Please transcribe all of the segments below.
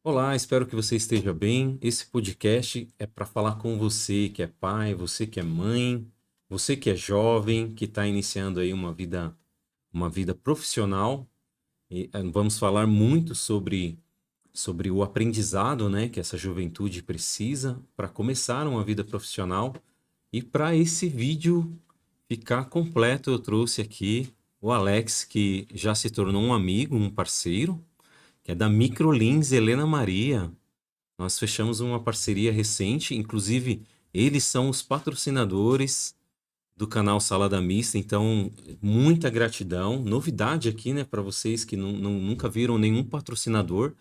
Olá, espero que você esteja bem. Esse podcast é para falar com você que é pai, você que é mãe, você que é jovem, que está iniciando aí uma vida profissional. Vamos falar muito sobre o aprendizado, né, que essa juventude precisa para começar uma vida profissional. E para esse vídeo ficar completo, eu trouxe aqui o Alex, que já se tornou um amigo, um parceiro, que é da Microlins Helena Maria. Nós fechamos uma parceria recente, inclusive eles são os patrocinadores do canal Salada Mista, então muita gratidão. Novidade aqui, né, para vocês que nunca viram nenhum patrocinador.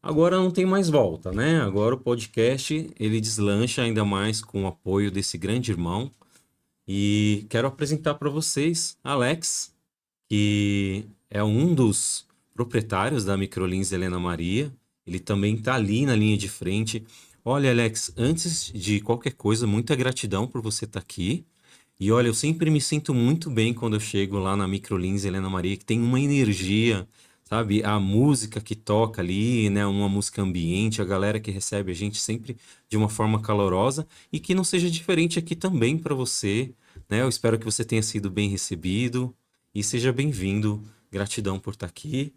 Agora não tem mais volta, né? Agora o podcast ele deslancha ainda mais com o apoio desse grande irmão. E quero apresentar para vocês Alex, que é um dos proprietários da Microlins Helena Maria. Ele também está ali na linha de frente. Olha, Alex, antes de qualquer coisa, muita gratidão por você estar aqui. E olha, eu sempre me sinto muito bem quando eu chego lá na Microlins Helena Maria, que tem uma energia, sabe? A música que toca ali, né? Uma música ambiente, a galera que recebe a gente sempre de uma forma calorosa e que não seja diferente aqui também para você, né? Eu espero que você tenha sido bem recebido e seja bem-vindo. Gratidão por estar aqui.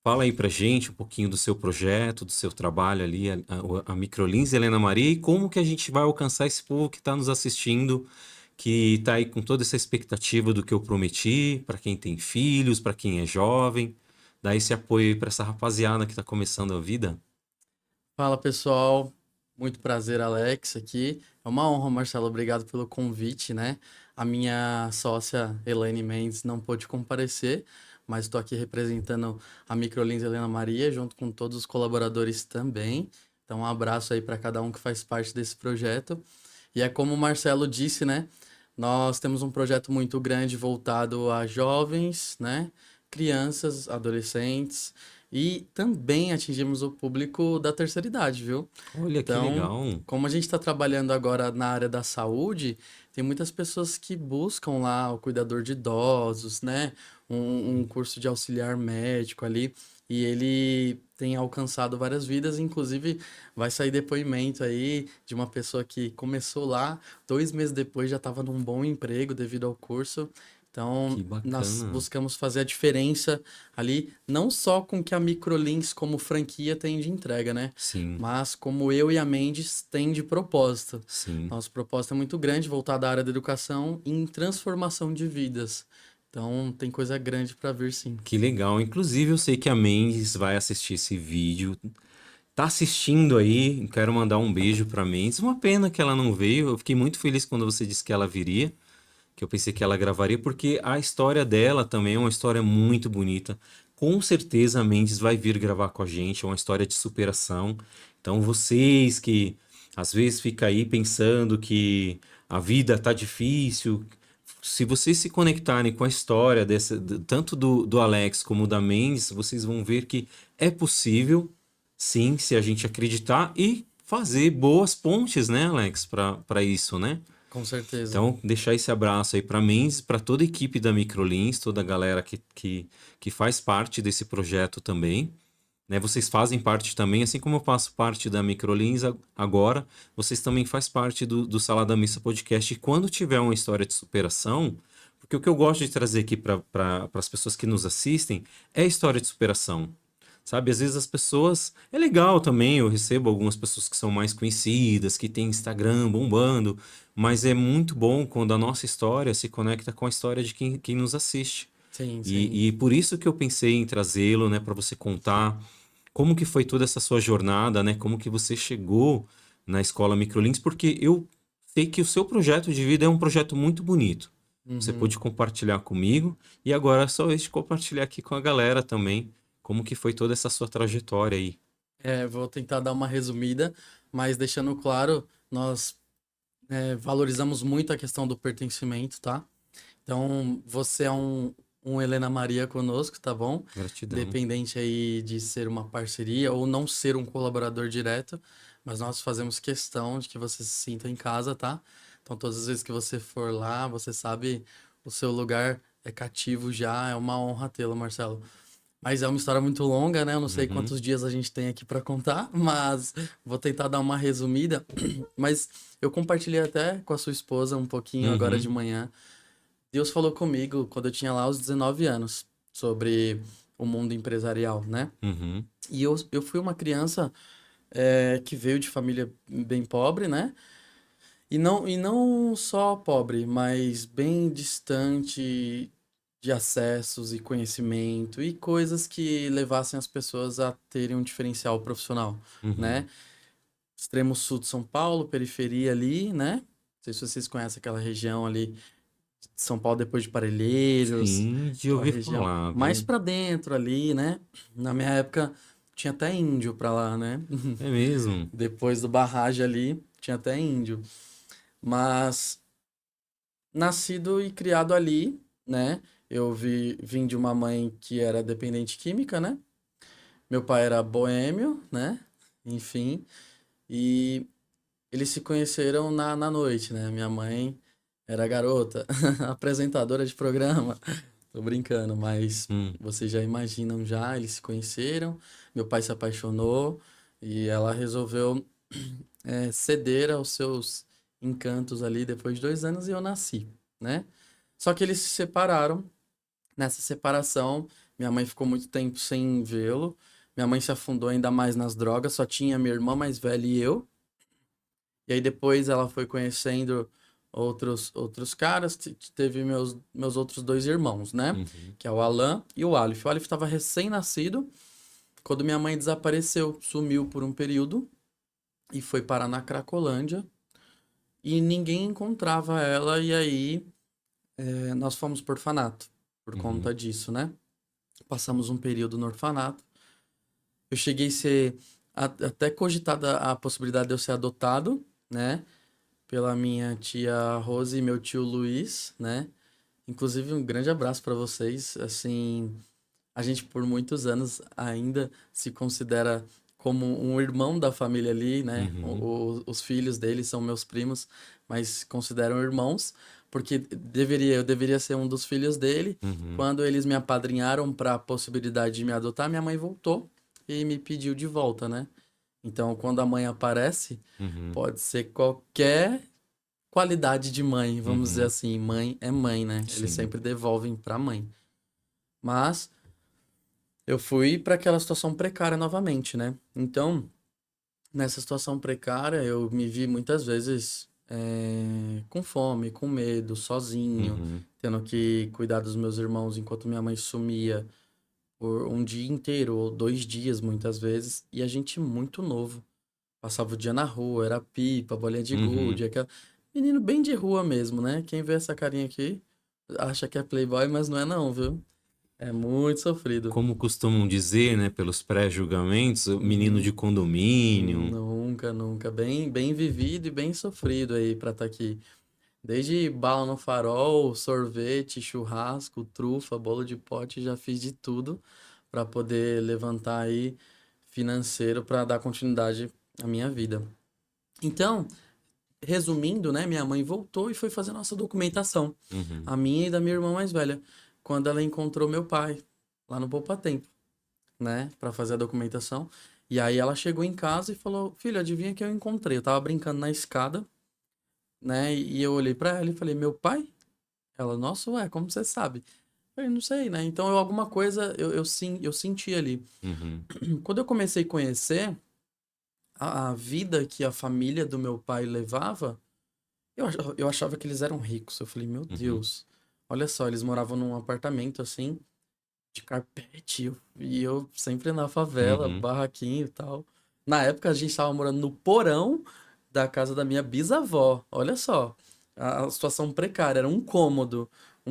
Fala aí pra gente um pouquinho do seu projeto, do seu trabalho ali, a Microlins Helena Maria, e como que a gente vai alcançar esse povo que está nos assistindo, que está aí com toda essa expectativa do que eu prometi, para quem tem filhos, para quem é jovem, dar esse apoio aí para essa rapaziada que está começando a vida. Fala pessoal, muito prazer, Alex, aqui. É uma honra, Marcelo, obrigado pelo convite, né? A minha sócia Elaine Mendes não pôde comparecer, mas estou aqui representando a Microlins Helena Maria, junto com todos os colaboradores também. Então, um abraço aí para cada um que faz parte desse projeto. E é como o Marcelo disse, né? Nós temos um projeto muito grande voltado a jovens, né? Crianças, adolescentes e também atingimos o público da terceira idade, viu? Olha que Então, legal. como a gente está trabalhando agora na área da saúde, tem muitas pessoas que buscam lá o cuidador de idosos, né? Um curso de auxiliar médico ali. E ele tem alcançado várias vidas, inclusive vai sair depoimento aí de uma pessoa que começou lá, 2 meses depois já estava num bom emprego devido ao curso. Então, Que nós bacana. buscamos fazer a diferença ali, não só com o que a Microlinks como franquia tem de entrega, né? Sim, Mas como eu e a Mendes tem de propósito. sim. Nosso propósito é muito grande, voltado à área da educação e em transformação de vidas. Então, tem coisa grande para vir, sim. Que legal. Inclusive, eu sei que a Mendes vai assistir esse vídeo. Tá assistindo aí, quero mandar um beijo pra Mendes. Uma pena que ela não veio. Eu fiquei muito feliz quando você disse que ela viria, que eu pensei que ela gravaria, porque a história dela também é uma história muito bonita. Com certeza a Mendes vai vir gravar com a gente, é uma história de superação. Então vocês que às vezes fica aí pensando que a vida tá difícil, se vocês se conectarem com a história tanto do Alex como da Mendes, vocês vão ver que é possível, sim, se a gente acreditar e fazer boas pontes, né, Alex, para isso, né? Com certeza. Então, deixar esse abraço aí para Mendes, para toda a equipe da Microlins, toda a galera que faz parte desse projeto também. Né? Vocês fazem parte também, assim como eu faço parte da Microlins agora, vocês também fazem parte do Salada Mista Podcast. E quando tiver uma história de superação, porque o que eu gosto de trazer aqui para as pessoas que nos assistem é a história de superação. Sabe, às vezes as pessoas. É legal também, eu recebo algumas pessoas que são mais conhecidas, que têm Instagram bombando, mas é muito bom quando a nossa história se conecta com a história de quem nos assiste. Sim, sim. E por isso que eu pensei em trazê-lo, né, para você contar como que foi toda essa sua jornada, né, como que você chegou na escola Microlinks, porque eu sei que o seu projeto de vida é um projeto muito bonito. Você Uhum. pôde compartilhar comigo e agora é só vez de compartilhar aqui com a galera também, como que foi toda essa sua trajetória aí. É, vou tentar dar uma resumida, mas deixando claro, nós valorizamos muito a questão do pertencimento, tá? Então, você é um Helena Maria conosco, tá bom? Gratidão. Independente aí de ser uma parceria ou não ser um colaborador direto, mas nós fazemos questão de que você se sinta em casa, tá? Então, todas as vezes que você for lá, você sabe, o seu lugar é cativo já, é uma honra tê-lo, Marcelo. Mas é uma história muito longa, né? Eu não sei Uhum, quantos dias a gente tem aqui para contar, mas vou tentar dar uma resumida. Mas eu compartilhei até com a sua esposa um pouquinho agora de uhum, manhã. Deus falou comigo quando eu tinha lá os 19 anos sobre o mundo empresarial, né? uhum, E eu fui uma criança que veio de família bem pobre, né? E não só pobre, mas bem distante de acessos e conhecimento e coisas que levassem as pessoas a terem um diferencial profissional, uhum. né? Extremo sul de São Paulo, periferia ali, né? Não sei se vocês conhecem aquela região ali de São Paulo depois de Parelheiros, Sim, de aquela ouvir região falar, mais viu? pra dentro ali, né? Na minha época tinha até índio pra lá, né? É mesmo? Depois do barragem ali, tinha até índio. Mas nascido e criado ali, né? Vim de uma mãe que era dependente química, né? Meu pai era boêmio, né? Enfim, e eles se conheceram na noite, né? Minha mãe era garota, apresentadora de programa. Tô brincando, mas Hum, vocês já imaginam já, eles se conheceram, meu pai se apaixonou e ela resolveu ceder aos seus encantos ali depois de 2 anos e eu nasci, né? Só que eles se separaram. Nessa separação, minha mãe ficou muito tempo sem vê-lo. Minha mãe se afundou ainda mais nas drogas, só tinha minha irmã mais velha e eu. E aí depois ela foi conhecendo outros caras, teve meus outros dois irmãos, né? uhum. Que é o Alan e o Aleph. O Aleph estava recém-nascido quando minha mãe desapareceu, sumiu por um período e foi parar na Cracolândia e ninguém encontrava ela e aí nós fomos pro orfanato por Uhum, conta disso, né? Passamos um período no orfanato. Eu cheguei a ser até cogitada a possibilidade de eu ser adotado, né? Pela minha tia Rose e meu tio Luiz, né? Inclusive, um grande abraço para vocês. Assim, a gente por muitos anos ainda se considera como um irmão da família ali, né? uhum, Os filhos deles são meus primos, mas consideram irmãos, porque eu deveria ser um dos filhos dele. uhum, Quando eles me apadrinharam para a possibilidade de me adotar, minha mãe voltou e me pediu de volta, né? Então, quando a mãe aparece, uhum, pode ser qualquer qualidade de mãe, vamos dizer uhum. assim. Mãe é mãe, né? Eles Sim. sempre devolvem para a mãe. Mas eu fui para aquela situação precária novamente, né? Então, nessa situação precária, eu me vi muitas vezes com fome, com medo, sozinho, Uhum, tendo que cuidar dos meus irmãos enquanto minha mãe sumia por um dia inteiro ou 2 dias, muitas vezes, e a gente muito novo. Passava o dia na rua, era pipa, bolinha de uhum. gude, aquela... Menino bem de rua mesmo, né? Quem vê essa carinha aqui acha que é playboy, mas não é não, viu? É muito sofrido. Como costumam dizer, né, pelos pré-julgamentos, o menino de Uhum. condomínio. Nunca, nunca. Bem vivido e bem sofrido aí pra estar aqui. Desde bala no farol, sorvete, churrasco, trufa, bolo de pote, já fiz de tudo pra poder levantar aí financeiro pra dar continuidade à minha vida. Então, resumindo, né, minha mãe voltou e foi fazer nossa documentação, Uhum, a minha e da minha irmã mais velha, quando ela encontrou meu pai lá no Poupa Tempo, né, pra fazer a documentação. E aí ela chegou em casa e falou: "Filho, adivinha que eu encontrei? Eu tava brincando na escada, né, e eu olhei pra ela e falei: "Meu pai?" Ela: "Nossa, ué, como você sabe?" Eu falei: "Não sei, né?" Então alguma coisa eu senti ali. uhum, Quando eu comecei a conhecer a vida que a família do meu pai levava, eu achava que eles eram ricos. Eu falei, meu uhum, Deus, olha só, eles moravam num apartamento assim, de carpete, e eu sempre na favela, uhum, barraquinho e tal. Na época a gente tava morando no porão da casa da minha bisavó. Olha só, a situação precária, era um uhum,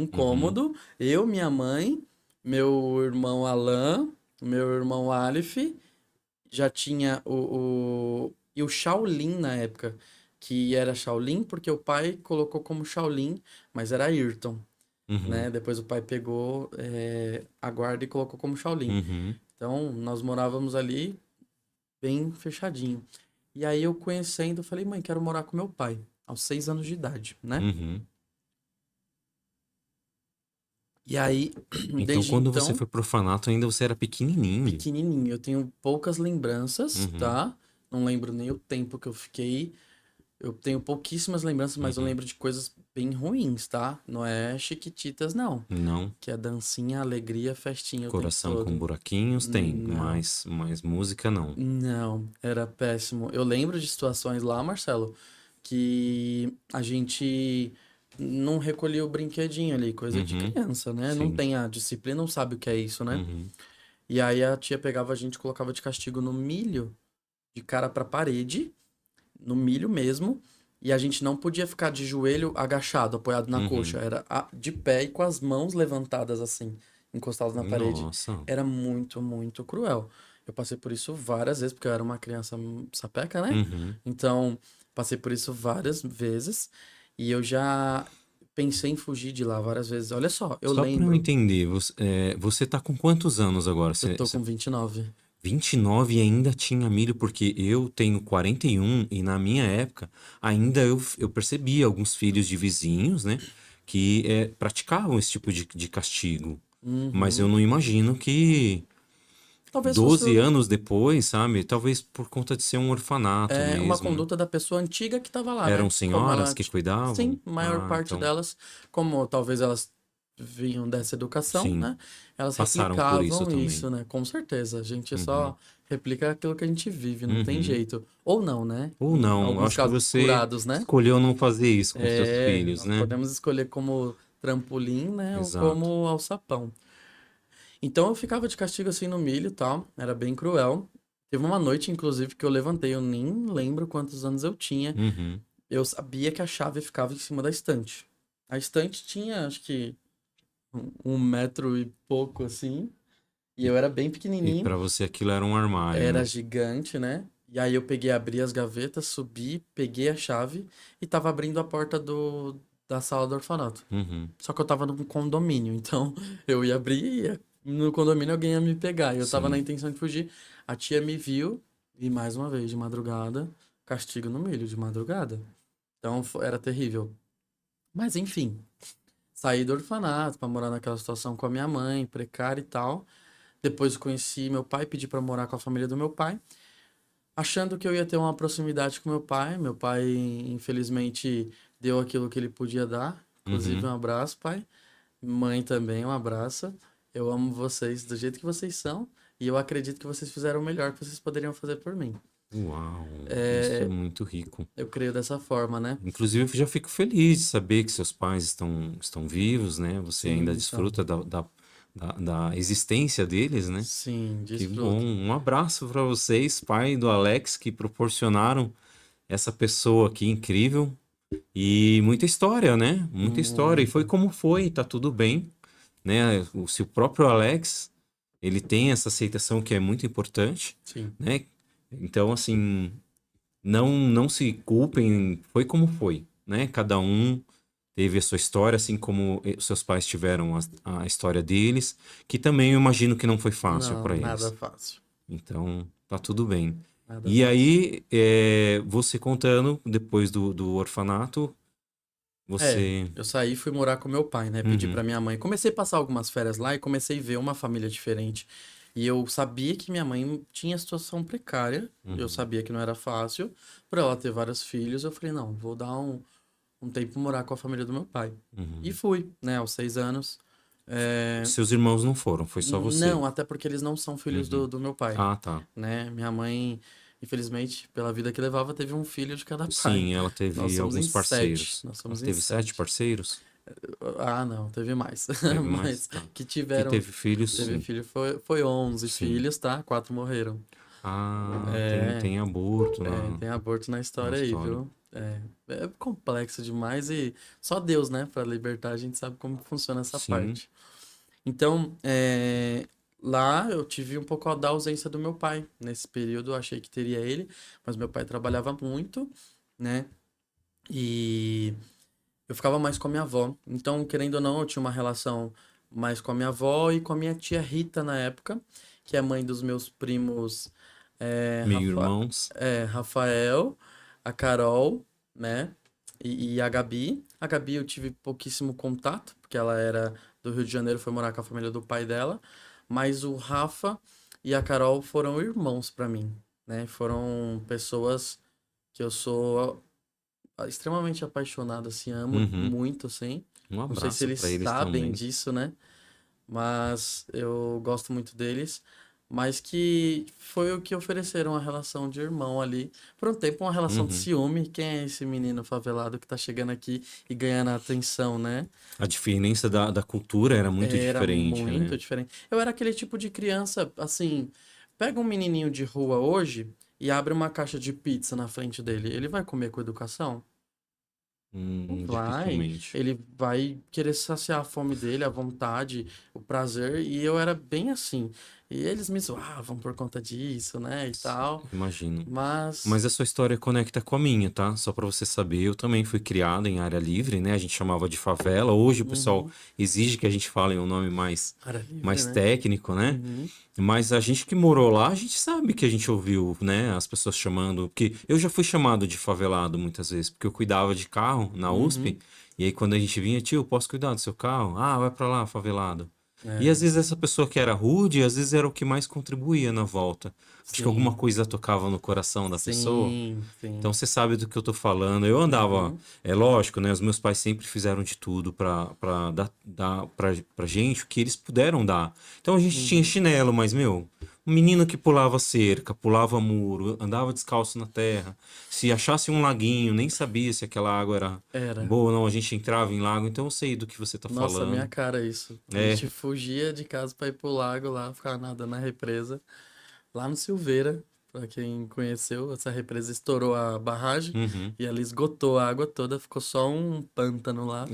cômodo, eu, minha mãe, meu irmão Alan, meu irmão Aleph, já tinha e o Shaolin na época, que era Shaolin porque o pai colocou como Shaolin, mas era Ayrton, uhum, né? Depois o pai pegou a guarda e colocou como Shaolin. uhum, Então, nós morávamos ali bem fechadinho. E aí eu conhecendo, eu falei, mãe, quero morar com meu pai, aos 6 anos de idade, né? uhum. E aí, Então, desde quando você então, foi pro orfanato, ainda você era pequenininho. pequenininho, eu tenho poucas lembranças, Uhum, tá? Não lembro nem o tempo que eu fiquei. Eu tenho pouquíssimas lembranças, mas eu uhum. lembro de coisas bem ruins, tá? Não é Chiquititas, não. Não. Que é dancinha, alegria, festinha o tempo Coração com todo. buraquinhos tem, Não, mas música não. não, era péssimo. Eu lembro de situações lá, Marcelo, que a gente não recolhia o brinquedinho ali, coisa de Uhum, criança, né? Não sim. tem a disciplina, não sabe o que é isso, né? Uhum, E aí a tia pegava a gente e colocava de castigo no milho, de cara pra parede, no milho mesmo, e a gente não podia ficar de joelho agachado, apoiado na coxa. uhum. Era de pé e com as mãos levantadas assim, encostadas na parede. Nossa. Era muito, muito cruel. Eu passei por isso várias vezes, porque eu era uma criança sapeca, né? Uhum. Então, passei por isso várias vezes. E eu já pensei em fugir de lá várias vezes. Olha só, eu Só para eu lembro, entender, você tá com quantos anos agora? eu tô com 29. 29 e ainda tinha milho, porque eu tenho 41 e na minha época ainda eu percebia alguns filhos de vizinhos, né, que praticavam esse tipo de castigo. Mas eu Uhum. não imagino que Talvez fosse 12 anos depois, sabe, talvez por conta de ser um orfanato uma mesmo, conduta da pessoa antiga que estava lá, eram né? Como senhoras ela. que cuidavam? Sim, a maior Ah, parte então, delas, como talvez elas vinham dessa educação, sim, né? Elas passaram por isso replicavam também. isso, né? Com certeza. A gente Uhum, só replica aquilo que a gente vive, não tem uhum. jeito. Ou não, né? Ou Em não, eu alguns acho que casos você curados, né? escolheu não fazer isso com seus É, filhos, nós né? podemos escolher como trampolim, né? Ou Exato. como alçapão. Então eu ficava de castigo assim no milho e tal, era bem cruel. Teve uma noite, inclusive, que eu levantei, eu nem lembro quantos anos eu tinha. Uhum. Eu sabia que a chave ficava em cima da estante. A estante tinha, acho que, um metro e pouco assim. E E, eu era bem e pequenininho, para você aquilo era um armário, era né? gigante, né? E aí eu peguei, abri as gavetas, subi, peguei a chave e tava abrindo a porta da sala do orfanato. Uhum. Só que eu tava num condomínio, então eu ia abrir e no condomínio alguém ia me pegar. E eu tava na Sim. intenção de fugir. A tia me viu e mais uma vez, de madrugada, castigo no milho, de madrugada. Então era terrível. Mas enfim, saí do orfanato pra morar naquela situação com a minha mãe, precária e tal. Depois conheci meu pai, pedi pra morar com a família do meu pai, achando que eu ia ter uma proximidade com meu pai. Meu pai, infelizmente, deu aquilo que ele podia dar. Inclusive, Uhum. um abraço, pai. Mãe também, um abraço. Eu amo vocês do jeito que vocês são e eu acredito que vocês fizeram o melhor que vocês poderiam fazer por mim. Uau, isso é É, muito rico. eu creio dessa forma, né? Inclusive, eu já fico feliz de saber que seus pais estão vivos, né? Você ainda Sim, então. desfruta da existência deles, né? Sim, Que bom. desfruto. Um abraço para vocês, pai do Alex, que proporcionaram essa pessoa aqui incrível. E muita história, né? Muita história. E foi Muita. como foi, tá tudo bem, né? Se o próprio Alex, ele tem essa aceitação que é muito importante, Sim. né? Então, assim, não se culpem, foi como foi, né? Cada um teve a sua história, assim como os seus pais tiveram a história deles, que também eu imagino que não foi fácil Não, para nada eles. fácil. Então, tá tudo bem. Nada E fácil. aí, você contando, depois do orfanato, É, você. eu saí e fui morar com meu pai, né? Pedi pra Uhum, minha mãe. Comecei a passar algumas férias lá e comecei a ver uma família diferente. E eu sabia que minha mãe tinha situação precária. Eu uhum, sabia que não era fácil por ela ter vários filhos. Eu falei, não, vou dar um tempo morar com a família do meu pai. E uhum. fui, né? Aos 6 anos. É, Seus irmãos não foram, foi só você. não, até porque eles não são filhos Uhum. do meu pai, Ah, tá. né? Minha mãe, infelizmente, pela vida que levava, teve um filho de cada pai. Sim, ela Nós teve somos em alguns 7. parceiros. Nós Ela somos em teve 7 sete. parceiros? Ah, não, teve mais. Teve mais? Mas Tá. que Que tiveram. teve filhos, Teve sim. filho, foi 11 Sim. filhos, tá? 4 morreram. Ah, É, tem aborto tem aborto na na história aí, história. viu? É complexo demais e só Deus, né, pra libertar, a gente sabe como funciona essa Sim. parte. Então, lá eu tive um pouco da ausência do meu pai. Nesse período eu achei que teria ele, mas meu pai trabalhava muito, né? E eu ficava mais com a minha avó. Então, querendo ou não, eu tinha uma relação mais com a minha avó e com a minha tia Rita na época, que é mãe dos meus primos Meio-irmãos. Rafael, a Carol, né? E a Gabi. A Gabi eu tive pouquíssimo contato, porque ela era do Rio de Janeiro, foi morar com a família do pai dela. Mas o Rafa e a Carol foram irmãos pra mim, né? Foram pessoas que eu sou extremamente apaixonado, assim, amo Uhum. muito, assim. Um Não sei se abraço eles para eles sabem também. disso, né? Mas eu gosto muito deles. Mas que foi o que ofereceram a relação de irmão ali. Por um tempo, uma relação de Uhum. ciúme. Quem é esse menino favelado que tá chegando aqui e ganhando a atenção, né? A diferença da cultura era muito Era diferente, muito né? diferente. Eu era aquele tipo de criança, assim, pega um menininho de rua hoje e abre uma caixa de pizza na frente dele. Ele vai comer com educação? Não vai. Dificilmente. Ele vai querer saciar a fome dele, a vontade, o prazer. E eu era bem assim. E eles me zoavam por conta disso, né? E tal. Imagino. Mas. Mas a sua história conecta com a minha, tá? Só para você saber, eu também fui criado em área livre, né? A gente chamava de favela. Hoje o pessoal Uhum. exige que a gente fale um nome mais, Era livre, mais né? técnico, né? Uhum. Mas a gente que morou lá, a gente sabe que a gente ouviu, né? As pessoas chamando. Porque eu já fui chamado de favelado muitas vezes, porque eu cuidava de carro na USP. Uhum. E aí quando a gente vinha, tio, posso cuidar do seu carro? Ah, vai pra lá, favelado. E às É, vezes essa pessoa que era rude, às vezes era o que mais contribuía na volta. Acho que alguma sim. coisa tocava no coração da pessoa. Sim, Então sim. você sabe do que eu tô falando. Eu andava, Uhum. é lógico, né? Os meus pais sempre fizeram de tudo pra dar pra gente o que eles puderam dar. Então a gente tinha Uhum. chinelo, mas, meu, um menino que pulava cerca, pulava muro, andava descalço na terra. Se achasse um laguinho, nem sabia se aquela água era Era. boa ou não. A gente entrava em lago, então eu sei do que você tá Nossa, minha falando. cara isso. A É, gente fugia de casa pra ir pro lago lá, ficar nadando na represa. Lá no Silveira, pra quem conheceu, essa represa estourou a barragem uhum. e ela esgotou a água toda, ficou só um pântano lá.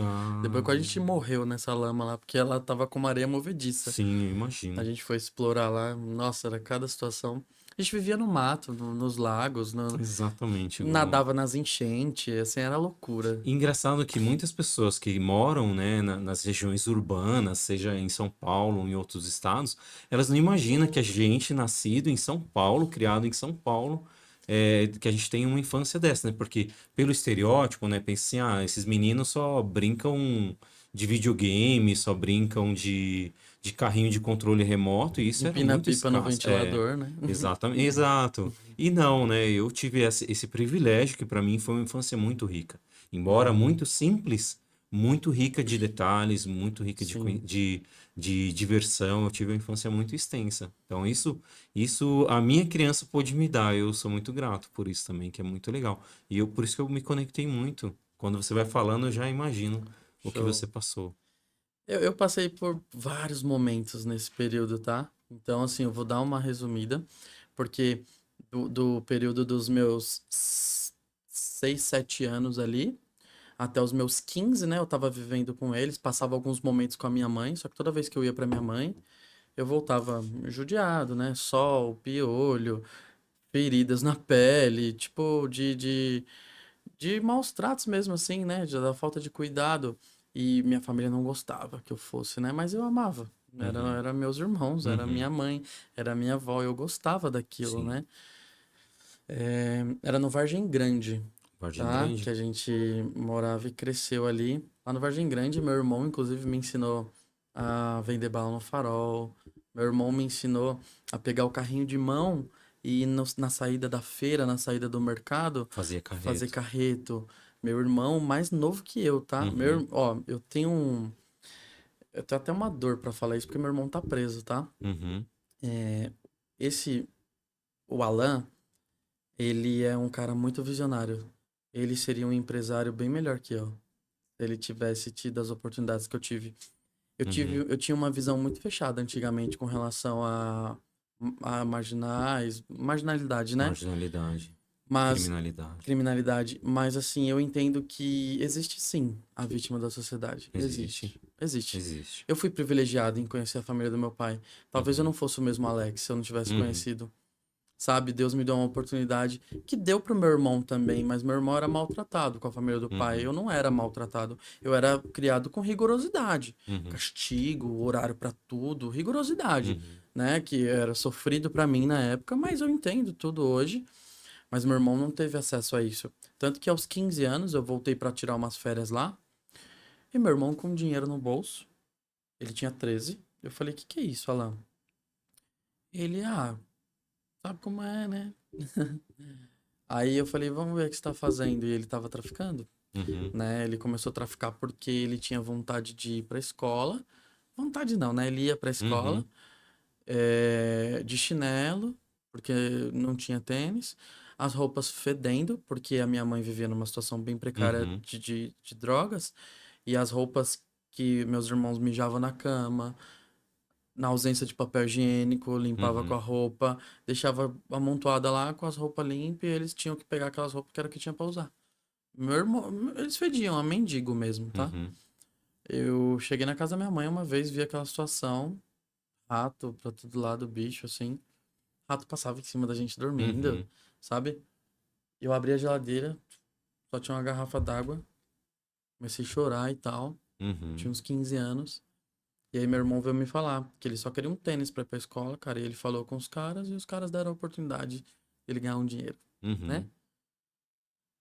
Depois Ah, quando a gente morreu nessa lama lá, porque ela tava com uma areia movediça. sim, eu A imagino. gente foi explorar lá, nossa, era cada situação. A gente vivia no mato, nos lagos, Exatamente igual. nadava nas enchentes, assim, era loucura. E engraçado que muitas pessoas que moram, né, nas regiões urbanas, seja em São Paulo ou em outros estados, elas não imaginam que a gente, nascido em São Paulo, criado em São Paulo, que a gente tem uma infância dessa, né? Porque pelo estereótipo, né, pensa assim, ah, esses meninos só brincam de videogame, só brincam de carrinho de controle remoto, e isso era Empina a muito pipa no escasso. É, ventilador, né? exatamente, exato. E não, né? Eu tive esse privilégio que para mim foi uma infância muito rica. Embora Uhum. muito simples, muito rica de detalhes, muito rica Sim, de diversão. Eu tive uma infância muito extensa. Então, isso a minha criança pôde me dar. Eu sou muito grato por isso também, que é muito legal. E eu, por isso que eu me conectei muito. Quando você vai falando, eu já imagino o que você show. passou. Eu passei por vários momentos nesse período, tá? Então, assim, eu vou dar uma resumida, porque do período dos meus 6, 7 anos ali, até os meus 15, né? Eu tava vivendo com eles, passava alguns momentos com a minha mãe, só que toda vez que eu ia pra minha mãe, eu voltava judiado, né? Sol, piolho, feridas na pele, tipo, de maus tratos mesmo, assim, né? Da falta de cuidado. E minha família não gostava que eu fosse, né? Mas eu amava. Uhum, Era meus irmãos, era minha uhum, mãe, era minha avó, eu gostava daquilo, sim. né? Era no Vargem Grande, Vargem tá? Que Grande? a gente morava e cresceu ali. Lá no Vargem Grande, meu irmão, inclusive, me ensinou a vender bala no farol. Meu irmão me ensinou a pegar o carrinho de mão e ir na saída da feira, na saída do mercado, Fazia fazer carreto. carreto. Meu irmão, mais novo que eu, tá? Uhum, Ó, eu tenho um. Eu tenho até uma dor pra falar isso, porque meu irmão tá preso, tá? uhum, É, esse, o Alan. Ele é um cara muito visionário. Ele seria um empresário bem melhor que eu, se ele tivesse tido as oportunidades que eu tive. uhum. Eu tinha uma visão muito fechada antigamente com relação a marginalidade, né? Marginalidade, Mas criminalidade. criminalidade, mas assim, eu entendo que existe sim a vítima da sociedade. Existe? Existe. Existe. Existe. Eu fui privilegiado em conhecer a família do meu pai. Talvez eu Uhum, não fosse o mesmo Alex se eu não tivesse uhum, conhecido. Sabe? Deus me deu uma oportunidade que deu pro meu irmão também, mas meu irmão era maltratado com a família do pai. uhum, Eu não era maltratado. Eu era criado com rigorosidade. uhum, Castigo, horário pra tudo, rigorosidade, uhum. né? Que era sofrido pra mim na época, mas eu entendo tudo hoje. Mas meu irmão não teve acesso a isso. Tanto que aos 15 anos eu voltei pra tirar umas férias lá, e meu irmão com dinheiro no bolso. Ele tinha 13. Eu falei, que é isso, Alan? Ele, sabe como é, né? Aí eu falei, vamos ver o que você tá fazendo. E ele tava traficando, Uhum. né? Ele começou a traficar porque ele tinha vontade de ir pra escola. Vontade não, né? Ele ia pra escola, Uhum. de chinelo, porque não tinha tênis. As roupas fedendo, porque a minha mãe vivia numa situação bem precária Uhum. de drogas. E as roupas que meus irmãos mijavam na cama, na ausência de papel higiênico, limpava com a Uhum. roupa, deixava amontoada lá com as roupas limpas e eles tinham que pegar aquelas roupas que era o que tinha pra usar. Meu irmão, eles fediam, a mendigo mesmo, tá? Uhum. Eu cheguei na casa da minha mãe uma vez, vi aquela situação, rato pra todo lado, bicho, assim. Rato passava em cima da gente dormindo, Uhum. sabe? Eu abri a geladeira, só tinha uma garrafa d'água, comecei a chorar e tal. Tinha Uhum. uns 15 anos. E aí meu irmão veio me falar que ele só queria um tênis pra ir pra escola, cara. E ele falou com os caras e os caras deram a oportunidade de ele ganhar um dinheiro, né? Uhum.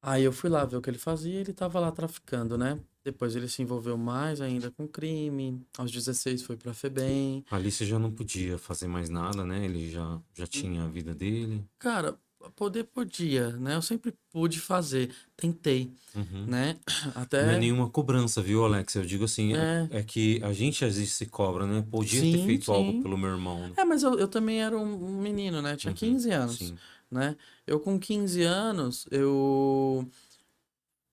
Aí eu fui lá ver o que ele fazia e ele tava lá traficando, né? Depois ele se envolveu mais ainda com crime. Aos 16 foi pra FEBEM. Ali você já não podia fazer mais nada, né? Ele já tinha a vida dele. Cara, poder podia, né? Eu sempre pude fazer, tentei, Uhum. né? Não é Até, nenhuma cobrança, viu, Alex? Eu digo assim, é, é que a gente às vezes se cobra, né? Podia ter sim, feito algo sim. pelo meu irmão, né? É, mas eu também era um menino, né? Tinha Uhum. 15 anos, Sim. né? Eu com 15 anos, eu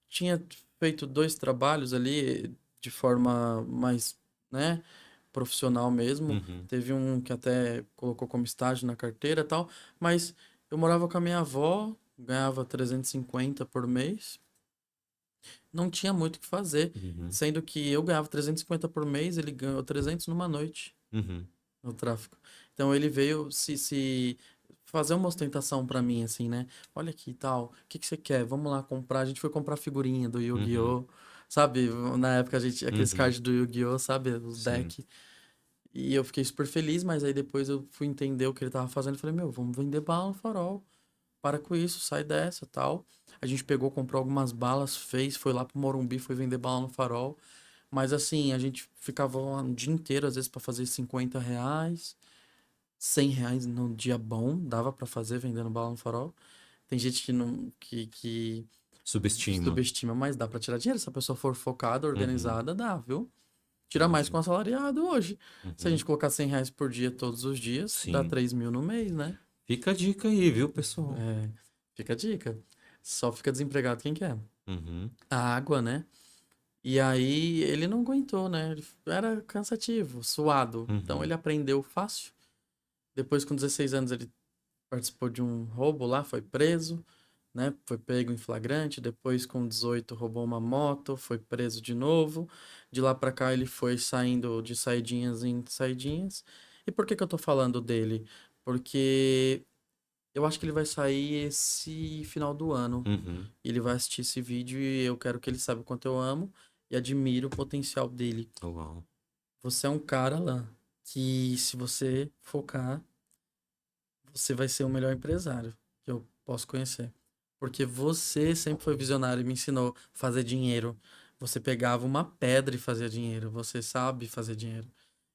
tinha feito dois trabalhos ali de forma mais, né, profissional mesmo. Uhum. Teve um que até colocou como estágio na carteira e tal, mas eu morava com a minha avó, ganhava 350 por mês, não tinha muito o que fazer, Uhum. sendo que eu ganhava 350 por mês, ele ganhou 300 numa noite Uhum. no tráfico. Então ele veio se fazer uma ostentação pra mim, assim, né? Olha aqui e tal, o que que você quer? Vamos lá comprar. A gente foi comprar figurinha do Uhum. Yu-Gi-Oh! Sabe? Na época a gente, aqueles Uhum. cards do Yu-Gi-Oh! Sabe? Os Sim. decks. E eu fiquei super feliz, mas aí depois eu fui entender o que ele tava fazendo. Eu falei, meu, vamos vender bala no farol. Para com isso, sai dessa, tal. A gente pegou, comprou algumas balas, fez, foi lá pro Morumbi, foi vender bala no farol. Mas assim, a gente ficava lá um dia inteiro, às vezes, pra fazer R$ 50. R$ 100 num dia bom, dava pra fazer vendendo bala no farol. Tem gente que não que Subestima. subestima, mas dá pra tirar dinheiro. Se a pessoa for focada, Uhum. organizada, dá, viu? Tira mais com Entendi. um assalariado hoje. Se a Uhum. gente colocar R$ 100 por dia todos os dias, dá Sim. 3 mil no mês, né? Fica a dica aí, viu, pessoal? É, fica a dica. Só fica desempregado quem quer. Uhum. A água, né? E aí ele não aguentou, né? Ele era cansativo, suado. Então Uhum. ele aprendeu fácil. Depois, com 16 anos, ele participou de um roubo lá, foi preso, né? Foi pego em flagrante. Depois, com 18, roubou uma moto, foi preso de novo. De lá pra cá, ele foi saindo de saidinhas em saidinhas. E por que que eu tô falando dele? Porque eu acho que ele vai sair esse final do ano. Uhum. Ele vai assistir esse vídeo e eu quero que ele saiba o quanto eu amo e admiro o potencial dele. Uau. Você é um cara lá que, se você focar, você vai ser o melhor empresário que eu posso conhecer. Porque você sempre foi visionário e me ensinou a fazer dinheiro. Você pegava uma pedra e fazia dinheiro. Você sabe fazer dinheiro.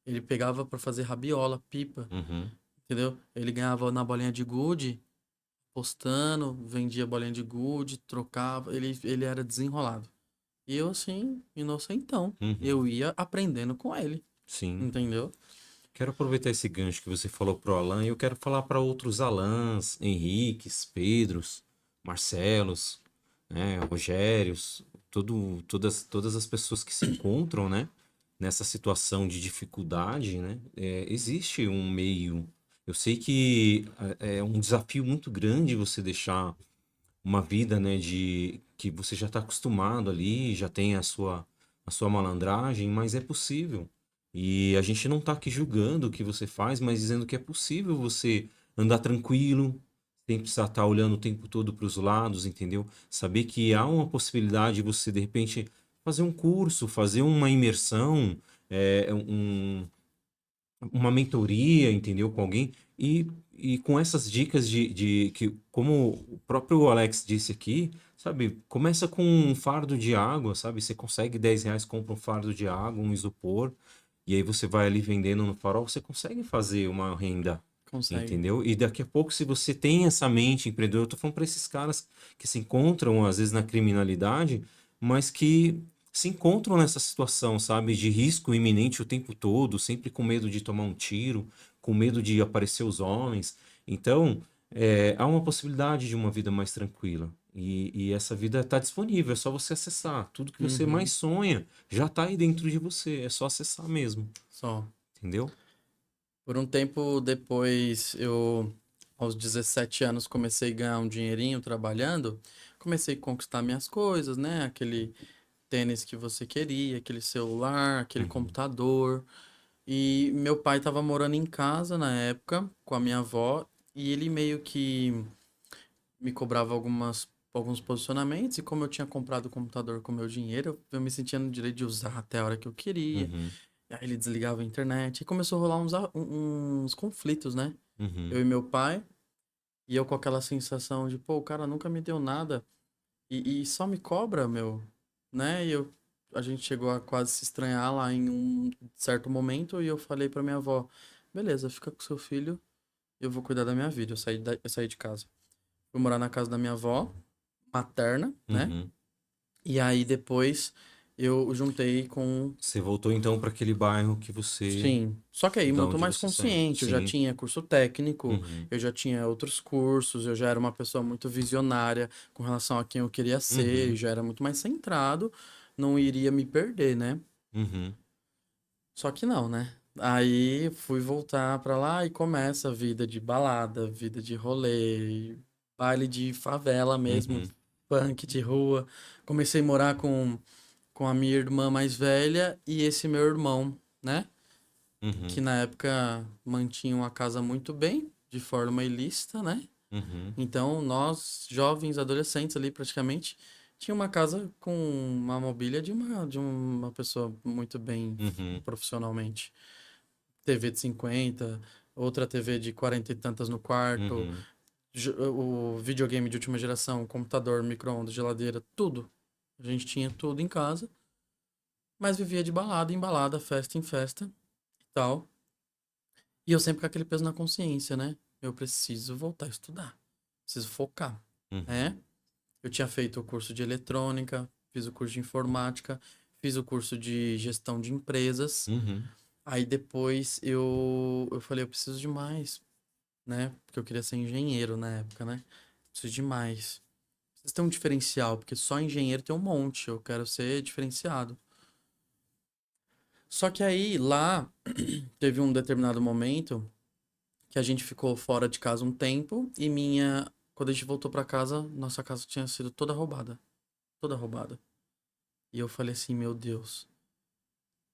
Ele pegava para fazer rabiola, pipa, Uhum. entendeu? Ele ganhava na bolinha de gude, postando, vendia bolinha de gude, trocava. Ele era desenrolado. E eu, assim, inocentão. Uhum. Eu ia aprendendo com ele, Sim. entendeu? Quero aproveitar esse gancho que você falou pro Alan e eu quero falar para outros Alans, Henriques, Pedros, Marcelos, né, Rogérios, todas as pessoas que se encontram, né, nessa situação de dificuldade, né, existe um meio. Eu sei que é um desafio muito grande você deixar uma vida, né, de que você já está acostumado ali, já tem a sua malandragem, mas é possível. E a gente não está aqui julgando o que você faz, mas dizendo que é possível você andar tranquilo, sem precisar estar olhando o tempo todo para os lados, entendeu? Saber que há uma possibilidade de você, de repente, fazer um curso, fazer uma imersão, uma mentoria, entendeu? Com alguém. E com essas dicas de que, como o próprio Alex disse aqui, sabe? Começa com um fardo de água, sabe? Você consegue R$ 10, compra um fardo de água, um isopor. e aí você vai ali vendendo no farol, você consegue fazer uma renda, Consegue. entendeu? E daqui a pouco, se você tem essa mente empreendedora, eu tô falando para esses caras que se encontram, às vezes, na criminalidade, mas que se encontram nessa situação, sabe, de risco iminente o tempo todo, sempre com medo de tomar um tiro, com medo de aparecer os homens. Então, há uma possibilidade de uma vida mais tranquila. E essa vida está disponível, é só você acessar. Tudo que você mais Uhum. sonha já está aí dentro de você, é só acessar mesmo, Só. entendeu? Por um tempo depois, aos 17 anos, comecei a ganhar um dinheirinho trabalhando. Comecei a conquistar minhas coisas, né? Aquele tênis que você queria, aquele celular, aquele Uhum, computador. E meu pai estava morando em casa na época, com a minha avó, e ele meio que me cobrava alguns posicionamentos. E como eu tinha comprado o computador com meu dinheiro, eu me sentia no direito de usar até a hora que eu queria. uhum, E aí ele desligava a internet e começou a rolar uns conflitos, né? Eu uhum, e meu pai, e eu com aquela sensação de, pô, o cara nunca me deu nada e só me cobra, meu, né? A gente chegou a quase se estranhar lá em um certo momento e eu falei pra minha avó, beleza, fica com seu filho, eu vou cuidar da minha vida. Eu saí de casa. Fui morar na casa da minha avó, materna, né? uhum. E aí depois eu juntei com. Você voltou então para aquele bairro que você, Sim, só que aí da muito onde mais você saiu. consciente, eu já Sim. tinha curso técnico, Uhum, eu já tinha outros cursos, eu já era uma pessoa muito visionária com relação a quem eu queria ser, uhum, já era muito mais centrado, não iria me perder, né? uhum, Só que não, né? Aí fui voltar pra lá e começa a vida de balada, vida de rolê, baile de favela mesmo, uhum, punk de rua. Comecei a morar com a minha irmã mais velha e esse meu irmão, né? Que uhum, na época mantinham a casa muito bem, de forma ilícita, né? uhum, Então, nós, jovens, adolescentes ali, praticamente, tinha uma casa com uma mobília de uma pessoa muito bem uhum, profissionalmente. TV de 50, outra TV de 40 e tantas no quarto, uhum, o videogame de última geração, computador, micro-ondas, geladeira, tudo. A gente tinha tudo em casa, mas vivia de balada em balada, festa em festa e tal. E eu sempre com aquele peso na consciência, né? Eu preciso voltar a estudar. Preciso focar, uhum, né? Eu tinha feito o curso de eletrônica, fiz o curso de informática, fiz o curso de gestão de empresas. uhum, Aí depois eu falei, eu preciso de mais, né? Porque eu queria ser engenheiro na época, né? Preciso de mais. Preciso ter um diferencial, porque só engenheiro tem um monte. Eu quero ser diferenciado. Só que aí lá teve um determinado momento que a gente ficou fora de casa um tempo e quando a gente voltou pra casa, nossa casa tinha sido toda roubada, toda roubada. E eu falei assim, meu Deus,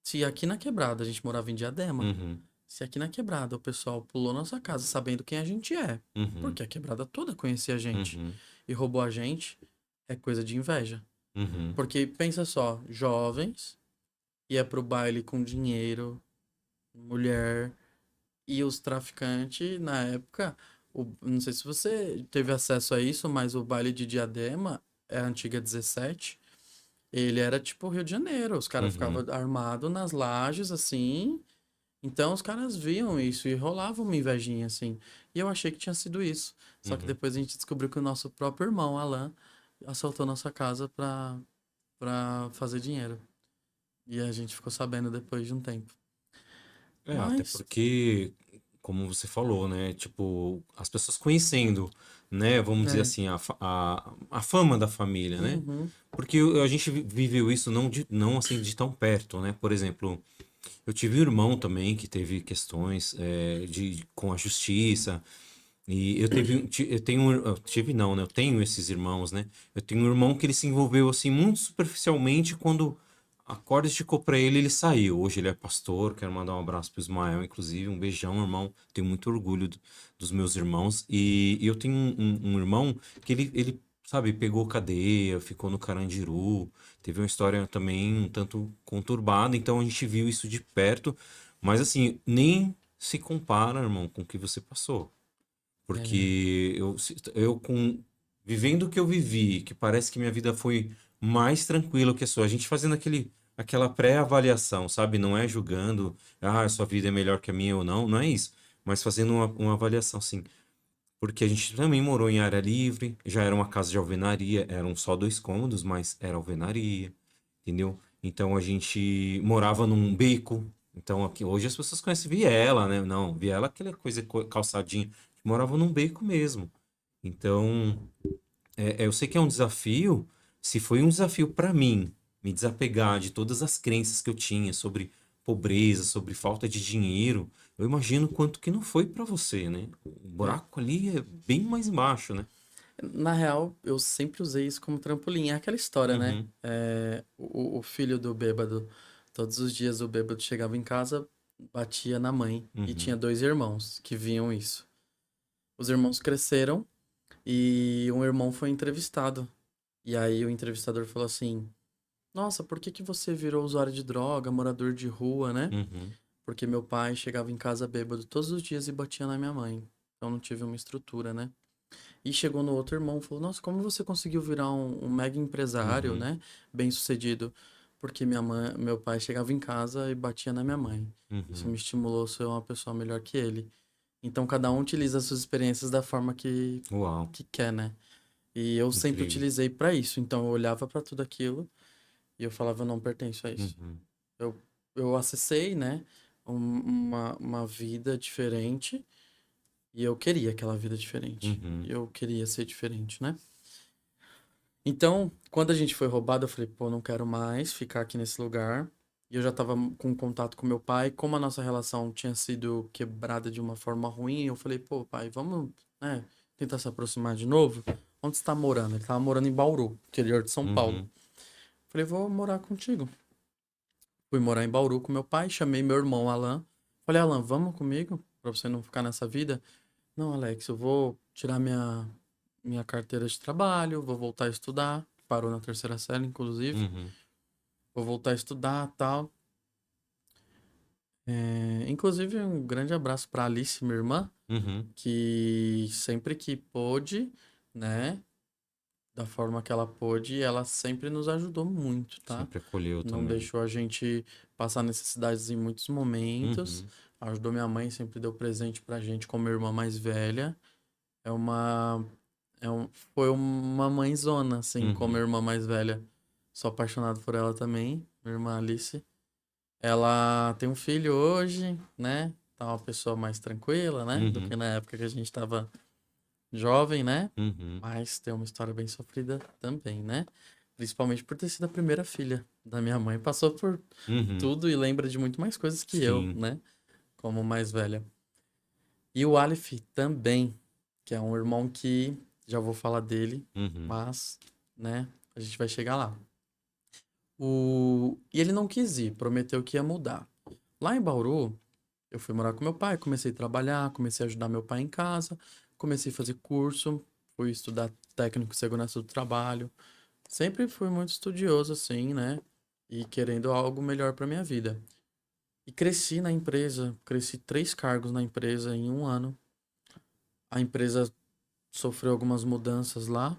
se aqui na quebrada a gente morava em Diadema, uhum, se aqui na quebrada o pessoal pulou nossa casa sabendo quem a gente é, uhum, porque a quebrada toda conhecia a gente uhum, e roubou a gente, é coisa de inveja. uhum, Porque pensa só, jovens ia pro baile com dinheiro, mulher. E os traficantes, na época, não sei se você teve acesso a isso, mas o baile de Diadema, é a antiga 17, ele era tipo Rio de Janeiro. Os caras ficavam uhum, armados nas lajes, assim. Então os caras viam isso e rolava uma invejinha, assim. E eu achei que tinha sido isso. Só que uhum. depois a gente descobriu que o nosso próprio irmão, Alan, assaltou nossa casa pra fazer dinheiro. E a gente ficou sabendo depois de um tempo. Até Mas. porque, como você falou, né? Tipo, as pessoas conhecendo, né? Vamos dizer É. assim, a fama da família, né? Uhum. Porque a gente viveu isso não assim de tão perto, né? Por exemplo, eu tive um irmão também que teve questões com a justiça. E eu tenho, eu tive não, né? Eu tenho esses irmãos, né? Eu tenho um irmão que ele se envolveu assim muito superficialmente quando a corda esticou pra ele, ele saiu. Hoje ele é pastor, quero mandar um abraço pro Ismael, inclusive, um beijão, irmão. Tenho muito orgulho dos meus irmãos. E eu tenho um irmão que ele, sabe, pegou cadeia, ficou no Carandiru, teve uma história também um tanto conturbada, então a gente viu isso de perto, mas assim, nem se compara, irmão, com o que você passou. É. Porque vivendo o que eu vivi, que parece que minha vida foi mais tranquila que a sua. A gente fazendo aquele aquela pré-avaliação, sabe? Não é julgando, a sua vida é melhor que a minha ou não, não é isso. Mas fazendo uma avaliação, assim. Porque a gente também morou em área livre, já era uma casa de alvenaria, eram só 2 cômodos, mas era alvenaria, entendeu? Então a gente morava num beco. Então aqui hoje as pessoas conhecem viela, né? Não, viela é aquela coisa calçadinha. Morava num beco mesmo. Então, eu sei que é um desafio. Se foi um desafio para mim, me desapegar de todas as crenças que eu tinha sobre pobreza, sobre falta de dinheiro, eu imagino quanto que não foi para você, né? O É. buraco ali é bem mais embaixo, né? Na real, eu sempre usei isso como trampolim. É aquela história, né? Uhum, O filho do bêbado, todos os dias o bêbado chegava em casa, batia na mãe. E tinha uhum, 2 irmãos que viam isso. Os irmãos cresceram e um irmão foi entrevistado. E aí o entrevistador falou assim: Nossa, por que que você virou usuário de droga, morador de rua, né? uhum, Porque meu pai chegava em casa bêbado todos os dias e batia na minha mãe. Então não tive uma estrutura, né? E chegou no outro irmão e falou: Nossa, como você conseguiu virar um mega empresário, uhum, né? Bem-sucedido. Porque minha mãe, meu pai chegava em casa e batia na minha mãe. Isso me uhum. estimulou a ser uma pessoa melhor que ele. Então cada um utiliza as suas experiências da forma Uau, que quer, né? E eu sempre incrível. utilizei pra isso. Então eu olhava pra tudo aquilo e eu falava: Eu não pertenço a isso. Uhum, Eu, eu acessei, né? Uma vida diferente e eu queria aquela vida diferente. uhum, Eu queria ser diferente, né? Então, quando a gente foi roubado, eu falei, pô, não quero mais ficar aqui nesse lugar. E eu já tava com contato com meu pai. Como a nossa relação tinha sido quebrada de uma forma ruim, eu falei, pô, pai, vamos, né, tentar se aproximar de novo? Onde você tá morando? Ele tava morando em Bauru, interior de São Paulo. uhum, Falei, vou morar contigo. Fui morar em Bauru com meu pai, chamei meu irmão Alan. Falei, Alan, vamos comigo? Pra você não ficar nessa vida. Não, Alex, eu vou tirar minha carteira de trabalho, vou voltar a estudar. Parou na terceira série, inclusive. uhum, Vou voltar a estudar, tal. Inclusive, um grande abraço pra Alice, minha irmã, uhum. que sempre que pôde, né, da forma que ela pôde, ela sempre nos ajudou muito, tá? Sempre acolheu Não também. deixou a gente passar necessidades em muitos momentos. Uhum, Ajudou minha mãe, sempre deu presente pra gente como irmã mais velha. É uma foi uma mãezona, assim, como uhum, irmã mais velha. Sou apaixonado por ela também, minha irmã Alice. Ela tem um filho hoje, né? Tá uma pessoa mais tranquila, né? Do que uhum, na época que a gente tava jovem, né? uhum, Mas tem uma história bem sofrida também, né? Principalmente por ter sido a primeira filha da minha mãe. Passou por uhum. tudo e lembra de muito mais coisas que eu, Sim. né? Como mais velha. E o Aleph também, que é um irmão que já vou falar dele, Uhum, mas, né, a gente vai chegar lá. E ele não quis ir, prometeu que ia mudar. Lá em Bauru, eu fui morar com meu pai, comecei a trabalhar, comecei a ajudar meu pai em casa, comecei a fazer curso, fui estudar técnico de segurança do trabalho. Sempre fui muito estudioso, assim, né? E querendo algo melhor para minha vida. E cresci na empresa, cresci 3 cargos na empresa em um ano. A empresa sofreu algumas mudanças lá.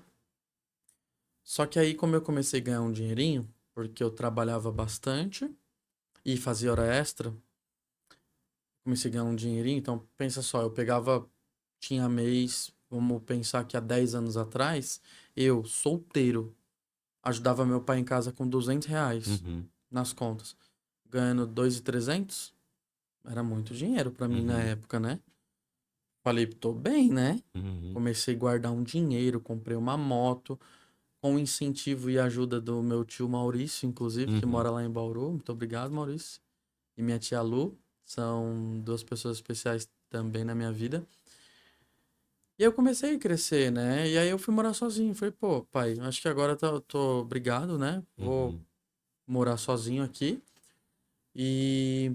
Só que aí, como eu comecei a ganhar um dinheirinho, porque eu trabalhava bastante e fazia hora extra, comecei a ganhar um dinheirinho. Então, pensa só, eu pegava, tinha mês, vamos pensar que há 10 anos atrás, eu, solteiro, ajudava meu pai em casa com R$ 200 uhum, nas contas, ganhando 2.300, era muito dinheiro pra mim na uhum, época, né? Falei, tô bem, né? uhum, Comecei a guardar um dinheiro, comprei uma moto, com o incentivo e ajuda do meu tio Maurício, inclusive, que uhum, mora lá em Bauru. Muito obrigado, Maurício. E minha tia Lu, são duas pessoas especiais também na minha vida. E eu comecei a crescer, né? E aí eu fui morar sozinho. Falei, pô, pai, acho que agora tô obrigado, né? Vou uhum, morar sozinho aqui. E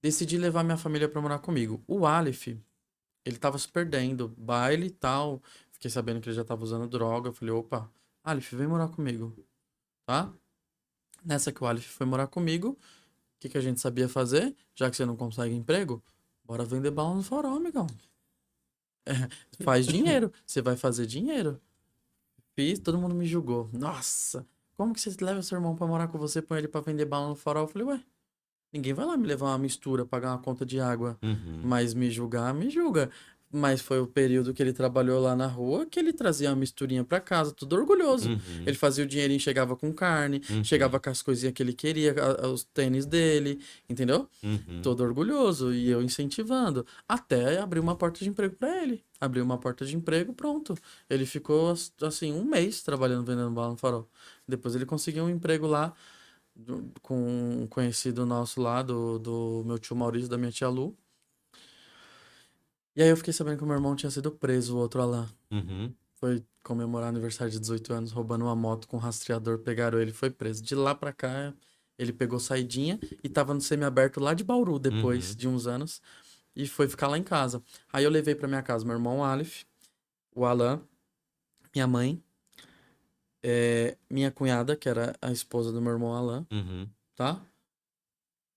decidi levar minha família pra morar comigo. O Aleph, ele tava se perdendo, baile e tal. Fiquei sabendo que ele já tava usando droga. Eu falei, opa, Aleph, vem morar comigo, tá? Nessa que o Aleph foi morar comigo, o que que a gente sabia fazer? Já que você não consegue emprego, bora vender bala no farol, amigão. Faz dinheiro, você vai fazer dinheiro. Fiz, todo mundo me julgou. Nossa, como que você leva seu irmão pra morar com você, põe ele pra vender bala no farol? Eu falei, ué, ninguém vai lá me levar uma mistura, pagar uma conta de água, Uhum. mas me julgar, me julga. Mas foi o período que ele trabalhou lá na rua que ele trazia uma misturinha pra casa, tudo orgulhoso. Ele Uhum. fazia o dinheirinho, chegava com carne, chegava Uhum. com as coisinhas que ele queria, os tênis dele, entendeu? Uhum. Todo orgulhoso e eu incentivando, até abrir uma porta de emprego pra ele. Abriu uma porta de emprego, pronto. Ele ficou assim um mês trabalhando vendendo bala no farol. Depois ele conseguiu um emprego lá com um conhecido nosso lá, do meu tio Maurício, da minha tia Lu. E aí eu fiquei sabendo que o meu irmão tinha sido preso, o outro Alan. Uhum. Foi comemorar aniversário de 18 anos, roubando uma moto com rastreador, pegaram ele, foi preso. De lá pra cá, ele pegou saidinha e tava no semiaberto lá de Bauru depois Uhum. de uns anos e foi ficar lá em casa. Aí eu levei pra minha casa meu irmão Aleph, o Alan, minha mãe, minha cunhada, que era a esposa do meu irmão Alan, Uhum. tá?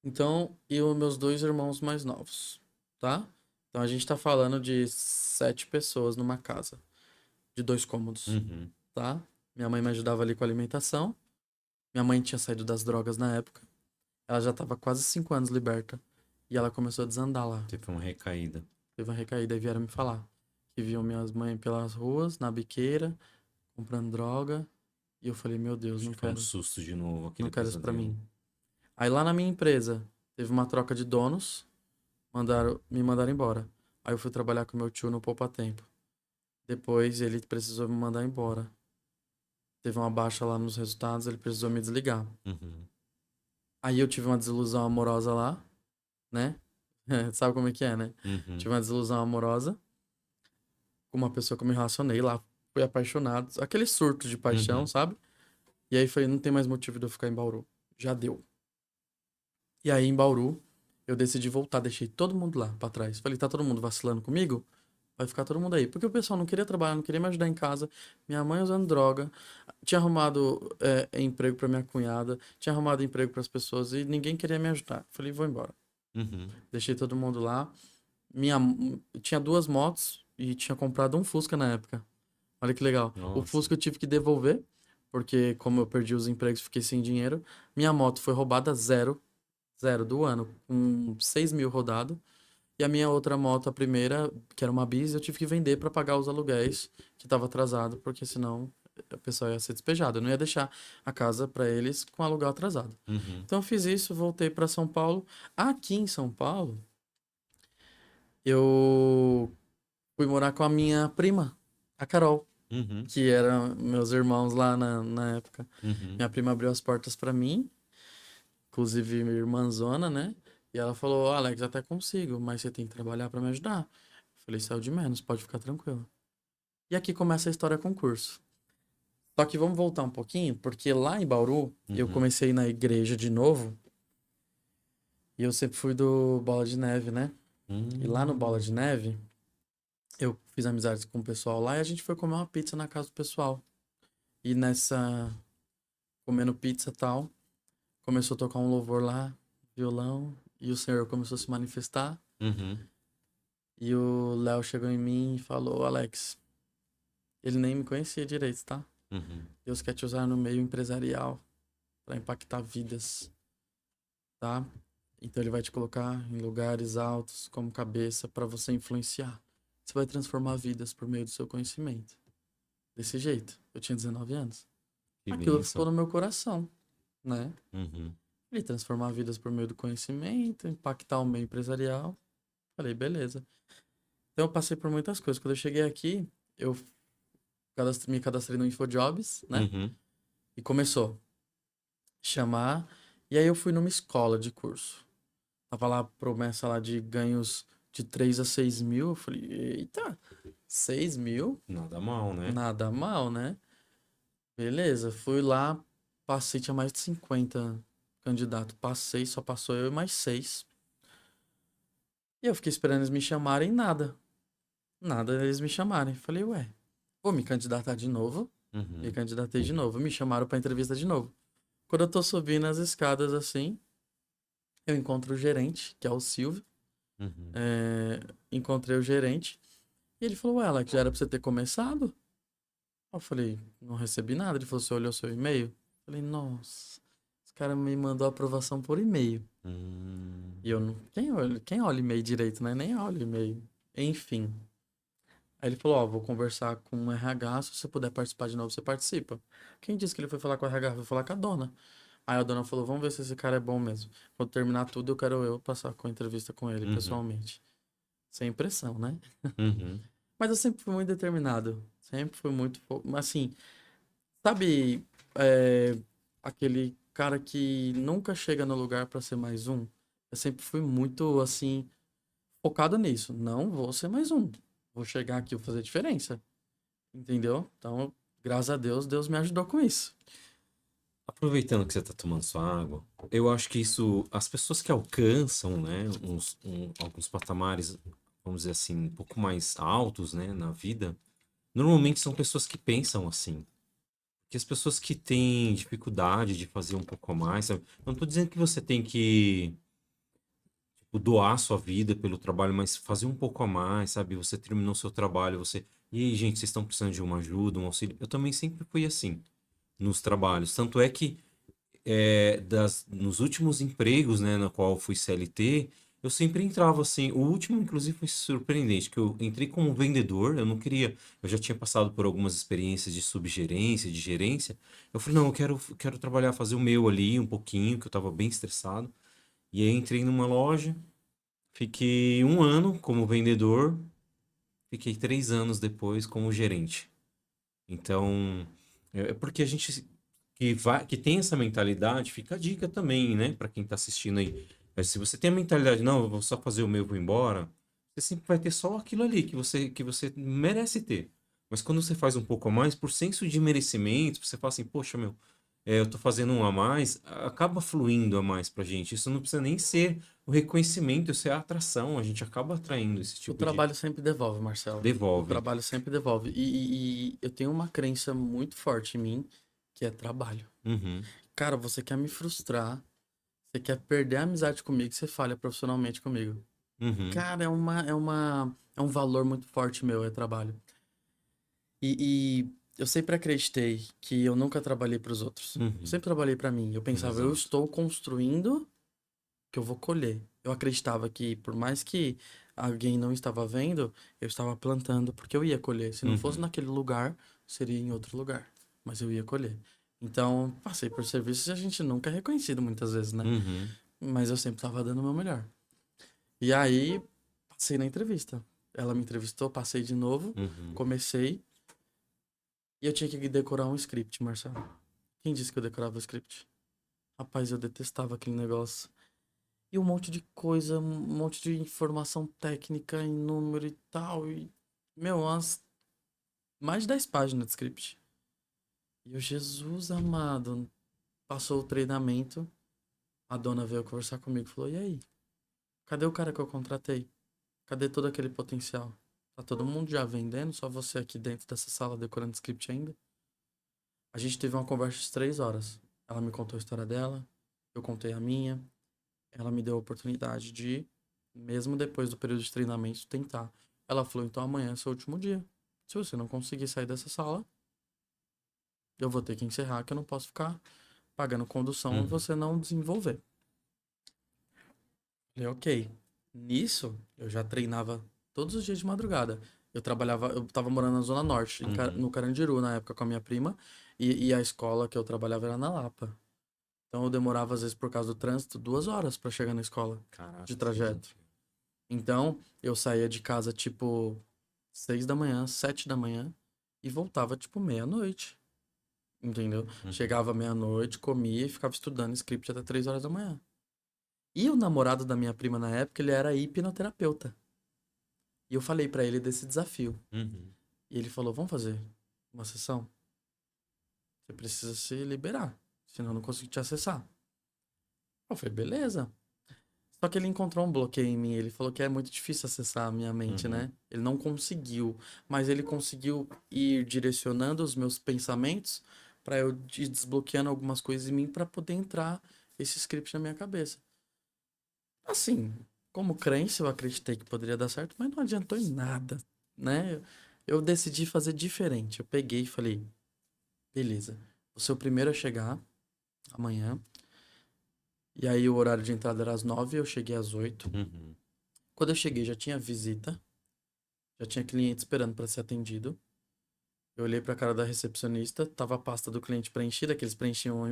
Então, e os meus dois irmãos mais novos, tá? Então a gente tá falando de 7 pessoas numa casa, de 2 cômodos, Uhum. tá? Minha mãe me ajudava ali com a alimentação. Minha mãe tinha saído das drogas na época. Ela já tava quase 5 anos liberta. E ela começou a desandar lá. Teve uma recaída. Teve uma recaída e vieram me falar. Que viam minhas mães pelas ruas, na biqueira, comprando droga. E eu falei, meu Deus, Acho não que foi um quero. susto de novo, Não aquele quero isso pra pesadelo. mim. Aí lá na minha empresa, teve uma troca de donos. Me mandaram embora. Aí eu fui trabalhar com meu tio no Poupa Tempo. Depois ele precisou me mandar embora. Teve uma baixa lá nos resultados, ele precisou me desligar. Uhum. Aí eu tive uma desilusão amorosa lá, né? Sabe como é que é, né? Uhum. Tive uma desilusão amorosa com uma pessoa que eu me relacionei lá, fui apaixonado. Aquele surto de paixão, Uhum. sabe? E aí falei, não tem mais motivo de eu ficar em Bauru. Já deu. E aí em Bauru, eu decidi voltar, deixei todo mundo lá pra trás. Falei, tá todo mundo vacilando comigo? Vai ficar todo mundo aí. Porque o pessoal não queria trabalhar, não queria me ajudar em casa. Minha mãe usando droga. Tinha arrumado emprego pra minha cunhada. Tinha arrumado emprego pras pessoas e ninguém queria me ajudar. Falei, vou embora. Uhum. Deixei todo mundo lá. Minha... Tinha 2 motos e tinha comprado um Fusca na época. Olha que legal. O Nossa. Fusca eu tive que devolver, porque como eu perdi os empregos, fiquei sem dinheiro. Minha moto foi roubada zero, zero do ano, com 6 mil rodado. E a minha outra moto, a primeira, que era uma Bis, eu tive que vender para pagar os aluguéis, que estava atrasado, porque senão a pessoa ia ser despejada. Eu não ia deixar a casa para eles com aluguel atrasado. Uhum. Então eu fiz isso, voltei para São Paulo. Aqui em São Paulo, eu fui morar com a minha prima, a Carol, Uhum. que eram meus irmãos lá na época. Uhum. Minha prima abriu as portas pra mim, inclusive minha irmãzona, né? E ela falou: Alex, até consigo, mas você tem que trabalhar pra me ajudar. Eu falei: saiu de menos, pode ficar tranquilo. E aqui começa a história concurso. Só que vamos voltar um pouquinho, porque lá em Bauru, eu Uhum. comecei na igreja de novo, e eu sempre fui do Bola de Neve, né? E lá no Bola de Hum. Neve, eu fiz amizades com o pessoal lá e a gente foi comer uma pizza na casa do pessoal. E nessa, comendo pizza e tal, começou a tocar um louvor lá, violão, e o Senhor começou a se manifestar. Uhum. E o Léo chegou em mim e falou: Alex, ele nem me conhecia direito, tá? Uhum. Deus quer te usar no meio empresarial para impactar vidas, tá? Então ele vai te colocar em lugares altos como cabeça para você influenciar. Você vai transformar vidas por meio do seu conhecimento. Desse jeito. Eu tinha 19 anos. Que Aquilo ficou bênção. no meu coração, né? Uhum. E transformar vidas por meio do conhecimento, impactar o meio empresarial. Falei, beleza. Então eu passei por muitas coisas. Quando eu cheguei aqui, eu me cadastrei no InfoJobs, né? Uhum. E começou a chamar. E aí eu fui numa escola de curso. Tava lá a promessa lá de ganhos de 3 a 6 mil. Eu falei, eita, 6 mil? Nada mal, né? Nada mal, né? Beleza, fui lá, passei, tinha mais de 50 candidatos. Passei, só passou eu e mais 6. E eu fiquei esperando eles me chamarem, nada. Nada eles me chamarem. Falei, ué, vou me candidatar de novo. Me Uhum. candidatei de novo. Me chamaram pra entrevista de novo. Quando eu tô subindo as escadas assim, eu encontro o gerente, que é o Silvio. Uhum. É, encontrei o gerente. E ele falou, ué, Alex, já era pra você ter começado? Eu falei, não recebi nada. Ele falou, você olhou seu e-mail? Falei, nossa, esse cara me mandou aprovação por e-mail. E eu não. Quem olha e-mail direito, né? Nem olha e-mail. Enfim. Aí ele falou, ó, vou conversar com o RH, se você puder participar de novo, você participa. Quem disse que ele foi falar com o RH? Foi falar com a dona. Aí a dona falou, vamos ver se esse cara é bom mesmo. Quando terminar tudo, eu quero eu passar com a entrevista com ele, Uhum. pessoalmente. Sem pressão, né? Uhum. Mas eu sempre fui muito determinado. Sempre fui muito... Assim, sabe aquele cara que nunca chega no lugar pra ser mais um? Eu sempre fui muito, assim, focado nisso. Não vou ser mais um. Vou chegar aqui e vou fazer diferença. Entendeu? Então, graças a Deus, Deus me ajudou com isso. Aproveitando que você está tomando sua água, eu acho que isso, as pessoas que alcançam, né, alguns patamares, vamos dizer assim, um pouco mais altos, né, na vida, normalmente são pessoas que pensam assim. Que as pessoas que têm dificuldade de fazer um pouco a mais, sabe? Eu não estou dizendo que você tem que tipo, doar sua vida pelo trabalho, mas fazer um pouco a mais, sabe? Você terminou seu trabalho, você. E aí, gente, vocês estão precisando de uma ajuda, um auxílio? Eu também sempre fui assim nos trabalhos. Tanto é que nos últimos empregos, né, na qual eu fui CLT, eu sempre entrava assim. O último, inclusive, foi surpreendente, que eu entrei como vendedor, eu não queria, eu já tinha passado por algumas experiências de subgerência, de gerência. Eu falei, não, eu quero trabalhar, fazer o meu ali um pouquinho, que eu estava bem estressado. E aí entrei numa loja, fiquei um ano como vendedor, fiquei 3 anos depois como gerente. Então, é porque a gente que tem essa mentalidade, fica a dica também, né, para quem tá assistindo aí. Se você tem a mentalidade, não, eu vou só fazer o meu, e vou embora, você sempre vai ter só aquilo ali que você merece ter. Mas quando você faz um pouco a mais, por senso de merecimento, você fala assim, poxa, meu, eu tô fazendo um a mais, acaba fluindo a mais pra gente. Isso não precisa nem ser o reconhecimento, isso é a atração, a gente acaba atraindo esse O tipo de. trabalho sempre devolve, Marcelo. O Devolve. trabalho sempre devolve. E eu tenho uma crença muito forte em mim, que é trabalho. Uhum, Cara, você quer me frustrar, você quer perder a amizade comigo, você falha profissionalmente comigo. uhum, Cara, é um valor muito forte meu, é trabalho. E eu sempre acreditei que eu nunca trabalhei para os outros. Eu uhum. sempre trabalhei para mim. Eu pensava, eu Exato. estou construindo que eu vou colher. Eu acreditava que, por mais que alguém não estava vendo, eu estava plantando porque eu ia colher. Se não fosse Uhum, naquele lugar, seria em outro lugar, mas eu ia colher. Então, passei por serviços e a gente nunca é reconhecido muitas vezes, né? uhum, Mas eu sempre estava dando o meu melhor. E aí, passei na entrevista. Ela me entrevistou, passei de novo, uhum. comecei e eu tinha que decorar um script, Marcelo. Quem disse que eu decorava o script? Rapaz, eu detestava aquele negócio. E um monte de coisa, um monte de informação técnica em número e tal. E, meu, mais de 10 páginas de script. E o Jesus amado, passou o treinamento. A dona veio conversar comigo e falou: E aí? Cadê o cara que eu contratei? Cadê todo aquele potencial? Tá todo mundo já vendendo, só você aqui dentro dessa sala decorando script ainda? A gente teve uma conversa de 3 horas. Ela me contou a história dela, eu contei a minha. Ela me deu a oportunidade de, mesmo depois do período de treinamento, tentar. Ela falou: então amanhã é seu último dia. Se você não conseguir sair dessa sala, eu vou ter que encerrar, que eu não posso ficar pagando condução e Uhum, você não desenvolver. Falei, ok. Nisso, eu já treinava todos os dias de madrugada. Eu tava morando na Zona Norte, uhum. no Carandiru, na época, com a minha prima, e a escola que eu trabalhava era na Lapa. Então eu demorava, às vezes, por causa do trânsito, 2 horas para chegar na escola de Caraca, sim. trajeto. Então, eu saía de casa, tipo, 6 da manhã, 7 da manhã, e voltava, tipo, meia-noite. Entendeu? Uhum, Chegava meia-noite, comia e ficava estudando script até 3 horas da manhã. E o namorado da minha prima na época, ele era hipnoterapeuta. E eu falei pra ele desse desafio. uhum, E ele falou: Vamos fazer uma sessão? Você precisa se liberar, senão eu não consigo te acessar. Eu falei: Beleza. Só que ele encontrou um bloqueio em mim. Ele falou que é muito difícil acessar a minha mente, uhum, né? Ele não conseguiu, mas ele conseguiu ir direcionando os meus pensamentos para eu ir desbloqueando algumas coisas em mim para poder entrar esse script na minha cabeça. Assim, como crença, eu acreditei que poderia dar certo, mas não adiantou em nada, né? Eu decidi fazer diferente. Eu peguei e falei: beleza, vou ser o primeiro a chegar, amanhã. E aí o horário de entrada era às 9, eu cheguei às 8. Uhum. Quando eu cheguei já tinha visita, já tinha cliente esperando para ser atendido. Eu olhei pra cara da recepcionista, tava a pasta do cliente preenchida, que eles preenchiam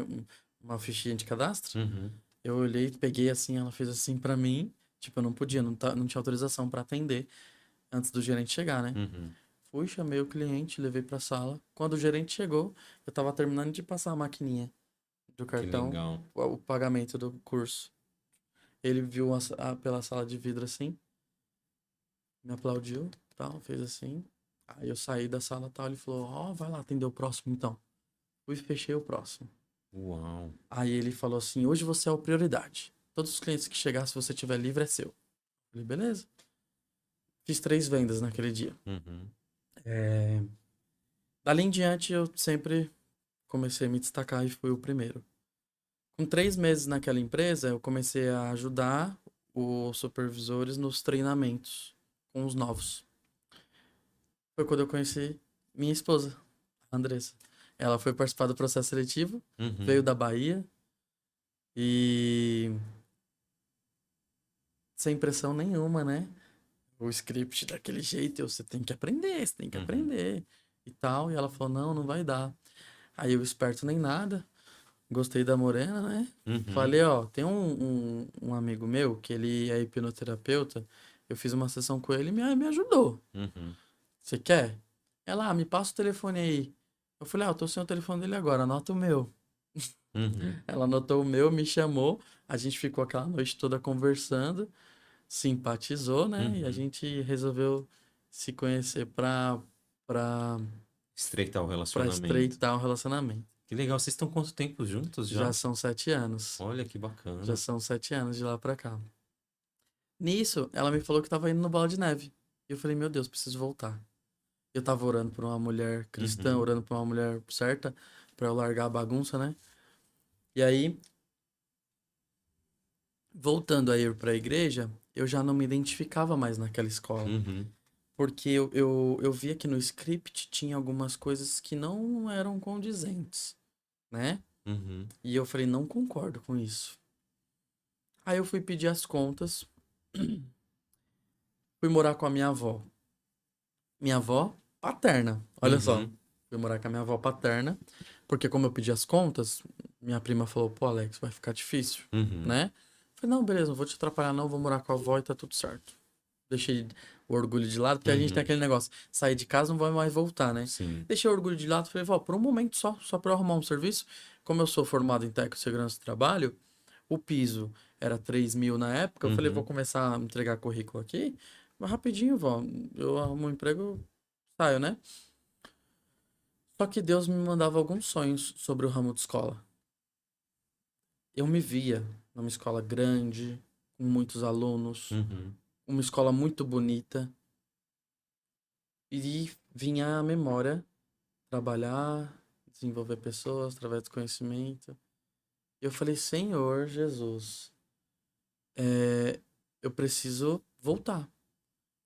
uma fichinha de cadastro. Uhum. Eu olhei, peguei assim, ela fez assim pra mim. Tipo, eu não podia, não tinha autorização pra atender antes do gerente chegar, né? Uhum. Fui, chamei o cliente, levei pra sala. Quando o gerente chegou, eu tava terminando de passar a maquininha do Que cartão, legal. o pagamento do curso. Ele viu pela sala de vidro assim, me aplaudiu, tal, fez assim. Aí eu saí da sala tal, ele falou, ó, vai lá atender o próximo então. Fui e fechei o próximo. Uau. Aí ele falou assim, hoje você é o prioridade. Todos os clientes que chegar, se você tiver livre, é seu. Eu falei, beleza. Fiz 3 vendas naquele dia. Uhum. É... Dali em diante, eu sempre comecei a me destacar e fui o primeiro. Com 3 meses naquela empresa, eu comecei a ajudar os supervisores nos treinamentos com os novos. Foi quando eu conheci minha esposa, a Andressa. Ela foi participar do processo seletivo, veio Uhum. da Bahia e sem pressão nenhuma, né? O script daquele jeito, você tem que aprender, você tem que Uhum. aprender e tal. E ela falou, não, não vai dar. Aí eu esperto nem nada, gostei da morena, né? Uhum. Falei, ó, tem um amigo meu que ele é hipnoterapeuta, eu fiz uma sessão com ele e me ajudou. Uhum. Você quer? Ela, me passa o telefone aí. Eu falei, eu tô sem o telefone dele agora, anota o meu. Uhum. Ela anotou o meu, me chamou, a gente ficou aquela noite toda conversando, simpatizou, né? E a Uhum. gente resolveu se conhecer pra, Estreitar o pra relacionamento. estreitar o relacionamento. Que legal. Vocês estão quanto tempo juntos Já já? são 7 anos. Olha que Já bacana. são 7 anos de lá pra cá. Nisso, ela me falou que tava indo no Bola de Neve. E eu falei, meu Deus, preciso voltar. Eu tava orando por uma mulher cristã, Uhum. orando por uma mulher certa, pra eu largar a bagunça, né? E aí, voltando a ir pra igreja, eu já não me identificava mais naquela escola. Uhum. Porque eu via que no script tinha algumas coisas que não eram condizentes, né? Uhum. E eu falei, não concordo com isso. Aí eu fui pedir as contas, fui morar com a minha avó. Minha avó paterna, olha só. Uhum. Fui morar com a minha avó paterna, porque como eu pedi as contas, minha prima falou, pô, Alex, vai ficar difícil, Uhum. né? Falei, não, beleza, não vou te atrapalhar não, vou morar com a avó e tá tudo certo. Deixei o orgulho de lado, porque a gente tem Uhum. aquele negócio, sair de casa não vai mais voltar, né? Sim. Deixei o orgulho de lado, falei, vó, por um momento só pra eu arrumar um serviço. Como eu sou formado em técnico de segurança do trabalho, o piso era 3.000 na época, eu falei, vou Uhum. começar a entregar currículo aqui, mas rapidinho, vó, eu arrumo um emprego, saio, né? Só que Deus me mandava alguns sonhos sobre o ramo de escola. Eu me via numa escola grande, com muitos alunos, Uhum. uma escola muito bonita, e vinha a memória trabalhar, desenvolver pessoas através do conhecimento. E eu falei, Senhor Jesus, eu preciso voltar.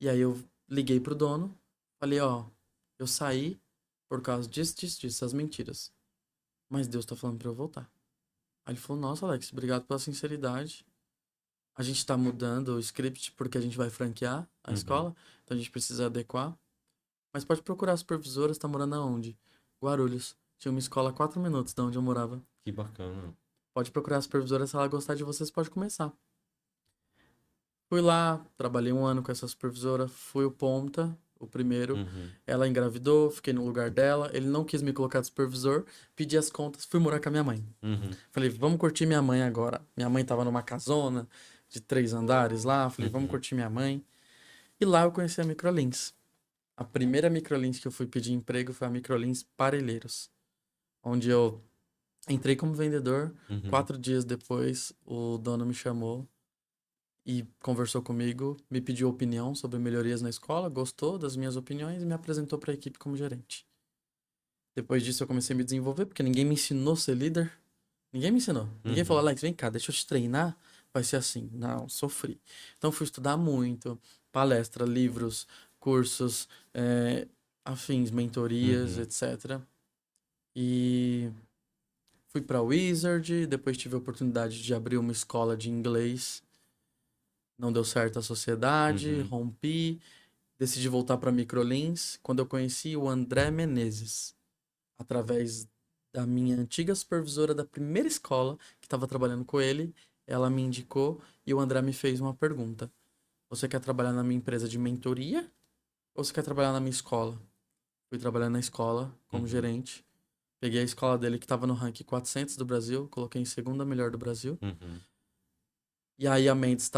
E aí eu liguei pro dono, falei, ó, eu saí por causa disso, essas mentiras. Mas Deus tá falando pra eu voltar. Aí ele falou, nossa, Alex, obrigado pela sinceridade. A gente tá mudando o script porque a gente vai franquear a Uhum. escola, então a gente precisa adequar. Mas pode procurar as supervisoras, tá morando aonde? Guarulhos. Tinha uma escola a 4 minutos de onde eu morava. Que bacana. Pode procurar a supervisora, se ela gostar de vocês, pode começar. Fui lá, trabalhei um ano com essa supervisora, fui o ponta, o primeiro. Uhum. Ela engravidou, fiquei no lugar dela. Ele não quis me colocar de supervisor, pedi as contas, fui morar com a minha mãe. Uhum. Falei, vamos curtir minha mãe agora. Minha mãe tava numa casona de 3 andares lá. Falei, vamos Uhum. curtir minha mãe. E lá eu conheci a Microlins. A primeira Microlins que eu fui pedir emprego foi a Microlins Parelheiros, onde eu entrei como vendedor. Uhum. 4 dias depois, o dono me chamou e conversou comigo, me pediu opinião sobre melhorias na escola, gostou das minhas opiniões e me apresentou para a equipe como gerente. Depois disso, eu comecei a me desenvolver, porque ninguém me ensinou a ser líder. Ninguém me ensinou. Ninguém falou, Uhum. Alex, vem cá, deixa eu te treinar. Vai ser assim. Não, sofri. Então, fui estudar muito. Palestra, livros, cursos, afins, mentorias, Uhum. etc. E Fui pra Wizard, depois tive a oportunidade de abrir uma escola de inglês. Não deu certo a sociedade, Uhum. rompi, decidi voltar pra Microlins, quando eu conheci o André Menezes, através da minha antiga supervisora da primeira escola, que estava trabalhando com ele, ela me indicou e o André me fez uma pergunta. Você quer trabalhar na minha empresa de mentoria ou você quer trabalhar na minha escola? Fui trabalhar na escola como Uhum. gerente. Peguei a escola dele que estava no ranking 400 do Brasil, coloquei em segunda melhor do Brasil. Uhum. E aí a Mendes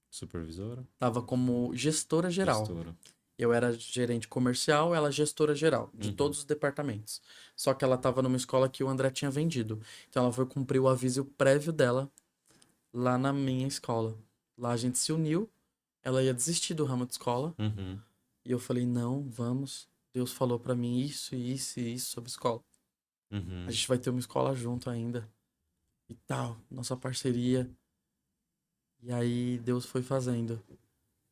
Supervisora? estava como gestora geral. Gestora. Eu era gerente comercial, ela gestora geral, de Uhum. todos os departamentos. Só que ela estava numa escola que o André tinha vendido. Então ela foi cumprir o aviso prévio dela lá na minha escola. Lá a gente se uniu, ela ia desistir do ramo de escola. Uhum. E eu falei, não, vamos. Deus falou pra mim isso e isso e isso sobre escola. A Uhum. gente vai ter uma escola junto ainda. E tal, nossa parceria. E aí Deus foi fazendo.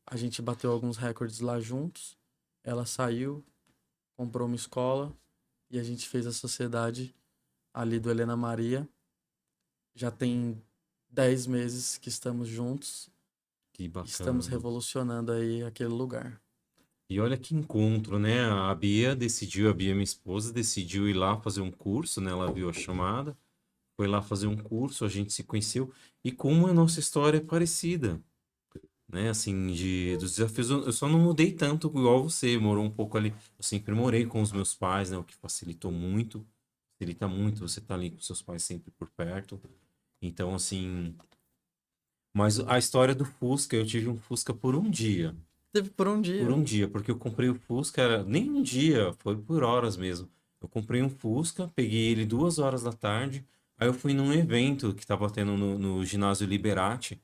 A gente bateu alguns recordes lá juntos. Ela saiu, comprou uma escola e a gente fez a sociedade ali do Helena Maria. Já tem 10 meses que estamos juntos Que e estamos bacana. revolucionando aí aquele lugar. E olha que encontro, né? A Bia, minha esposa, decidiu ir lá fazer um curso, né? Ela viu a chamada, foi lá fazer um curso, a gente se conheceu. E como a nossa história é parecida, né? Assim, dos desafios, eu só não mudei tanto igual você, morou um pouco ali. Eu sempre morei com os meus pais, né? O que facilita muito você estar ali com seus pais sempre por perto. Então, assim. Mas a história do Fusca, eu tive um Fusca por um dia. Teve por um Por dia. um dia, porque eu comprei o Fusca, nem um dia, foi por horas mesmo. Eu comprei um Fusca, peguei ele 2 horas da tarde, aí eu fui num evento que estava tendo no ginásio Liberati,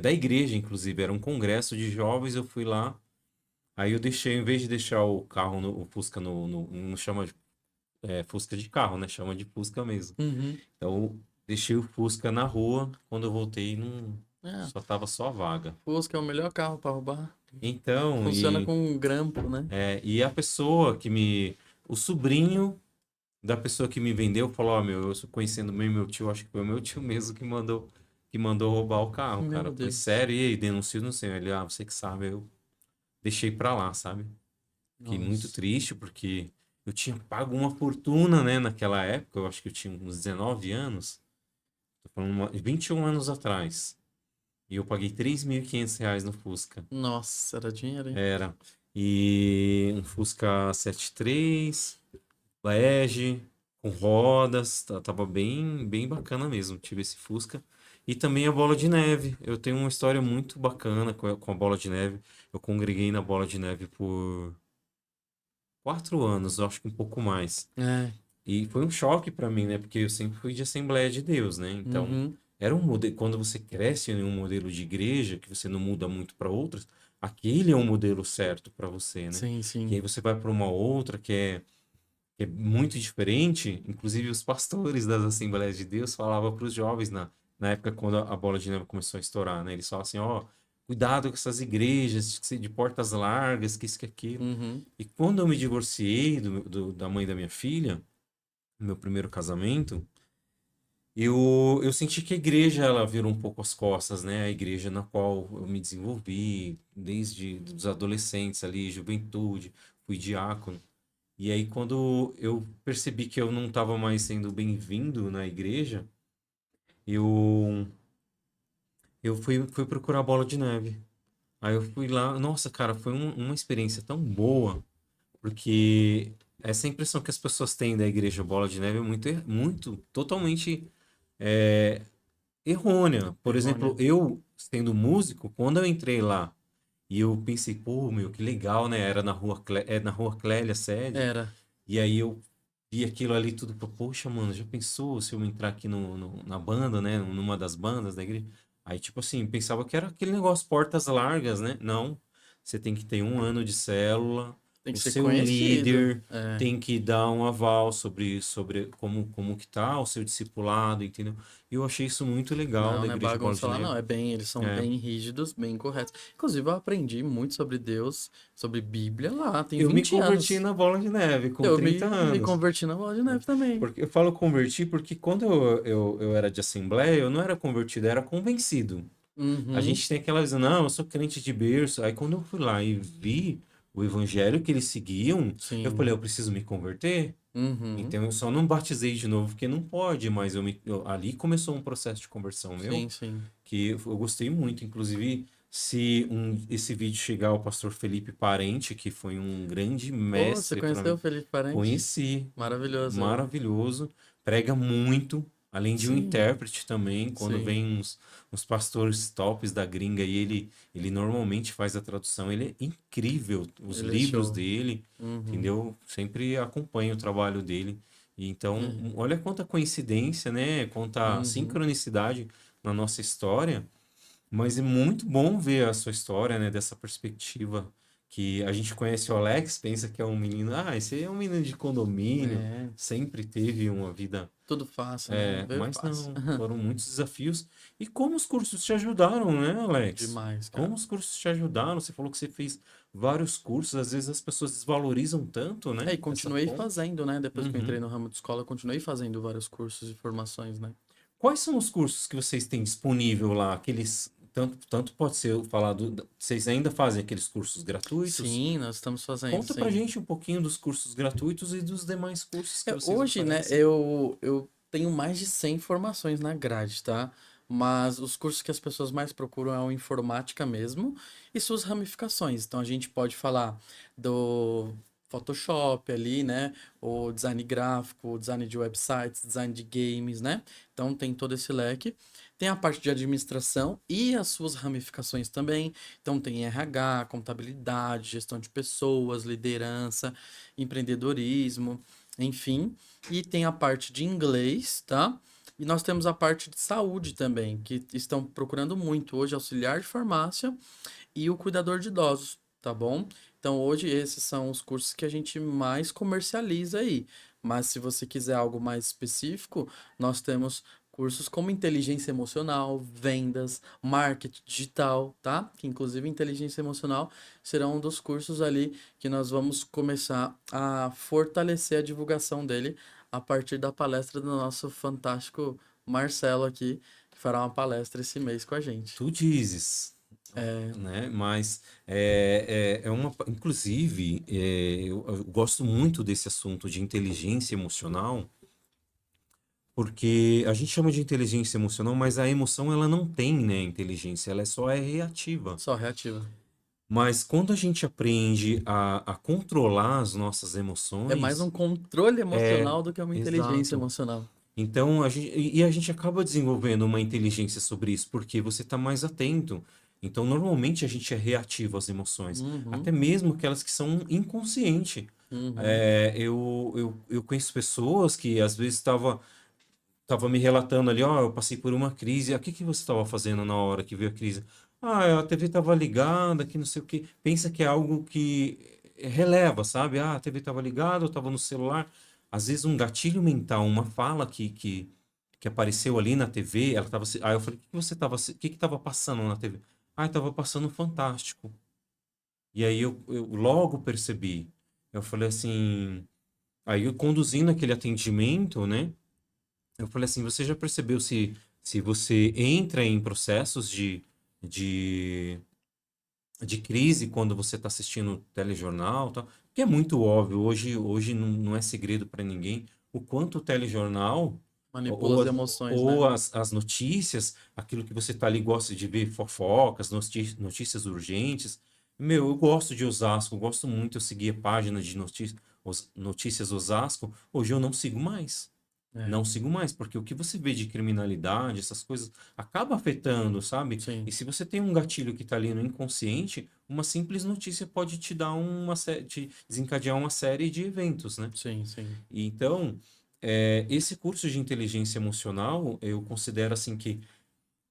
da igreja, inclusive, era um congresso de jovens, eu fui lá, aí eu deixei, em vez de deixar o carro, o Fusca não chama de Fusca de carro, né? Chama de Fusca mesmo. Uhum. Então, eu deixei o Fusca na rua, quando eu voltei, não, É, só tava só a vaga. Fusca é o melhor carro pra roubar. Então, Funciona com um grampo, né? e a pessoa que me. O sobrinho da pessoa que me vendeu falou: Ó, meu, eu sou conhecendo bem meu tio, acho que foi o meu tio mesmo que mandou roubar o carro, cara. Meu Eu falei, Deus. sério, e aí, denuncio, não sei. Ele, você que sabe, aí eu deixei pra lá, sabe? Fiquei muito Nossa. triste porque eu tinha pago uma fortuna, né, naquela época, eu acho que eu tinha uns 19 anos, tô falando 21 anos atrás. E eu paguei R$ 3.500 no Fusca. Nossa, era dinheiro, hein? Era. E um Fusca 73 Lege, com rodas, tava bem, bem bacana mesmo. Tive esse Fusca. E também a bola de neve. Eu tenho uma história muito bacana com a bola de neve. Eu congreguei na bola de neve por 4 anos, eu acho que um pouco mais. É. E foi um choque para mim, né? Porque eu sempre fui de Assembleia de Deus, né? Então, Uhum. era um modelo. Quando você cresce em um modelo de igreja, que você não muda muito para outras, aquele é um modelo certo para você, né? Sim, E sim. aí você vai para uma outra que é muito diferente. Inclusive, os pastores das Assembleias de Deus falavam para os jovens na época quando a bola de neve começou a estourar, né? Eles falavam assim: ó, cuidado com essas igrejas de portas largas, que isso, que aquilo. Uhum. E quando eu me divorciei da mãe da minha filha, no meu primeiro casamento, eu senti que a igreja ela virou um pouco as costas, né? A igreja na qual eu me desenvolvi desde os adolescentes ali, juventude, fui diácono. E aí, quando eu percebi que eu não estava mais sendo bem-vindo na igreja, eu, eu fui procurar bola de neve. Aí eu fui lá, nossa, cara, foi uma experiência tão boa, porque essa impressão que as pessoas têm da igreja Bola de Neve é muito, muito, totalmente é, errônea. Por exemplo, Errônea. eu, sendo músico, quando eu entrei lá e eu pensei, pô, meu, que legal, né? Era na rua Clélia, sede. Era. E aí eu vi aquilo ali tudo, poxa, mano, já pensou se eu entrar aqui na banda, né? Numa das bandas da igreja? Aí, tipo assim, pensava que era aquele negócio, portas largas, né? Não. Você tem que ter um ano de célula, Tem que o ser seu conhecido. líder tem que dar um aval sobre como que tá o seu discipulado, entendeu? E eu achei isso muito legal Não, da não é Igreja Bola bagunça de lá, não. Neve. É bem, eles são É. bem rígidos, bem corretos. Inclusive, eu aprendi muito sobre Deus, sobre Bíblia lá, tem Eu me 20 converti anos. na Bola de Neve com Eu 30 me anos. converti na Bola de Neve também. Porque eu falo converti porque quando eu era de assembleia, eu não era convertido, eu era convencido. A Uhum, gente tem aquela visão, não, eu sou crente de berço. Aí quando eu fui lá e vi o evangelho que eles seguiam, eu falei, sim. eu preciso me converter. Uhum, Então eu só não batizei de novo, porque não pode, mas ali começou um processo de conversão meu, sim, sim. que eu gostei muito. Inclusive, se esse vídeo chegar ao pastor Felipe Parente, que foi um grande Pô, você mestre para conheceu o mim, Felipe Parente? conheci, Maravilhoso ele. maravilhoso, prega muito, além de um Sim, intérprete também, quando vem sim. uns pastores tops da gringa e ele normalmente faz a tradução, ele é incrível, os Ele é livros show. dele, Uhum. entendeu? Sempre acompanho o trabalho dele. E então, É. olha quanta coincidência, né? Quanta Uhum. sincronicidade na nossa história, mas é muito bom ver a sua história, né, dessa perspectiva. Que a gente conhece o Alex, pensa que é um menino, esse aí é um menino de condomínio, É. sempre teve uma vida, Tudo fácil, né? Veio mas fácil. não, foram muitos desafios. E como os cursos te ajudaram, né, Alex? Demais, Como cara. os cursos te ajudaram? Você falou que você fez vários cursos, às vezes as pessoas desvalorizam tanto, É, né, e essa continuei forma. fazendo, né? Depois que eu entrei Uhum. no ramo de escola, eu continuei fazendo vários cursos e formações, né? Quais são os cursos que vocês têm disponível lá? Aqueles, tanto pode ser falado, vocês ainda fazem aqueles cursos gratuitos? Sim, nós estamos fazendo, Conta pra sim. gente um pouquinho dos cursos gratuitos e dos demais cursos que vocês Hoje, né, oferecem. eu tenho mais de 100 formações na grade, tá? Mas os cursos que as pessoas mais procuram é o informática mesmo e suas ramificações. Então a gente pode falar do Photoshop ali, né? O design gráfico, o design de websites, design de games, né? Então tem todo esse leque. Tem a parte de administração e as suas ramificações também. Então tem RH, contabilidade, gestão de pessoas, liderança, empreendedorismo. Enfim, e tem a parte de inglês, tá? E nós temos a parte de saúde também, que estão procurando muito hoje auxiliar de farmácia e o cuidador de idosos, tá bom? Então hoje esses são os cursos que a gente mais comercializa aí. Mas se você quiser algo mais específico, nós temos cursos como inteligência emocional, vendas, marketing digital, tá? Que inclusive inteligência emocional será um dos cursos ali que nós vamos começar a fortalecer a divulgação dele a partir da palestra do nosso fantástico Marcelo aqui, que fará uma palestra esse mês com a gente. Tu dizes, É, né? Mas inclusive, eu gosto muito desse assunto de inteligência emocional, porque a gente chama de inteligência emocional, mas a emoção ela não tem, né, inteligência, ela só é reativa. só reativa. Mas quando a gente aprende a controlar as nossas É mais um emoções, controle é emocional do que uma inteligência exato. emocional. Então a gente acaba desenvolvendo uma inteligência sobre isso, porque você está mais atento. Então, normalmente a gente é reativo às emoções, até Uhum, mesmo aquelas que são inconscientes. uhum. Eu conheço pessoas que às vezes tava me relatando ali, ó, eu passei por uma crise. O que que você estava fazendo na hora que veio a crise? Ah, a TV estava ligada, que não sei o quê. Pensa que é algo que releva, sabe? Ah, a TV estava ligada, eu estava no celular. Às vezes um gatilho mental, uma fala que apareceu ali na TV, ela tava. Aí eu falei, o que que você tava, o que que estava passando na TV? Ah, estava passando um Fantástico. E aí eu logo percebi. Eu falei assim, aí eu conduzindo aquele atendimento, né? Eu falei assim, você já percebeu se você entra em processos de, de crise quando você está assistindo telejornal, e tal? Que é muito óbvio, hoje não é segredo para ninguém o quanto o telejornal Manipula ou, as as, emoções, ou né? as notícias, aquilo que você tá ali gosta de ver fofocas, notícias urgentes. Meu, eu gosto de Osasco, eu gosto muito, eu segui a página de notícias Osasco, hoje eu não sigo mais. É, Não sigo mais, porque o que você vê de criminalidade, essas coisas, acaba afetando, sabe? E sim, se você tem um gatilho que está ali no inconsciente, uma simples notícia pode te dar te desencadear uma série de eventos, né? sim, sim. E então, esse curso de inteligência emocional, eu considero assim que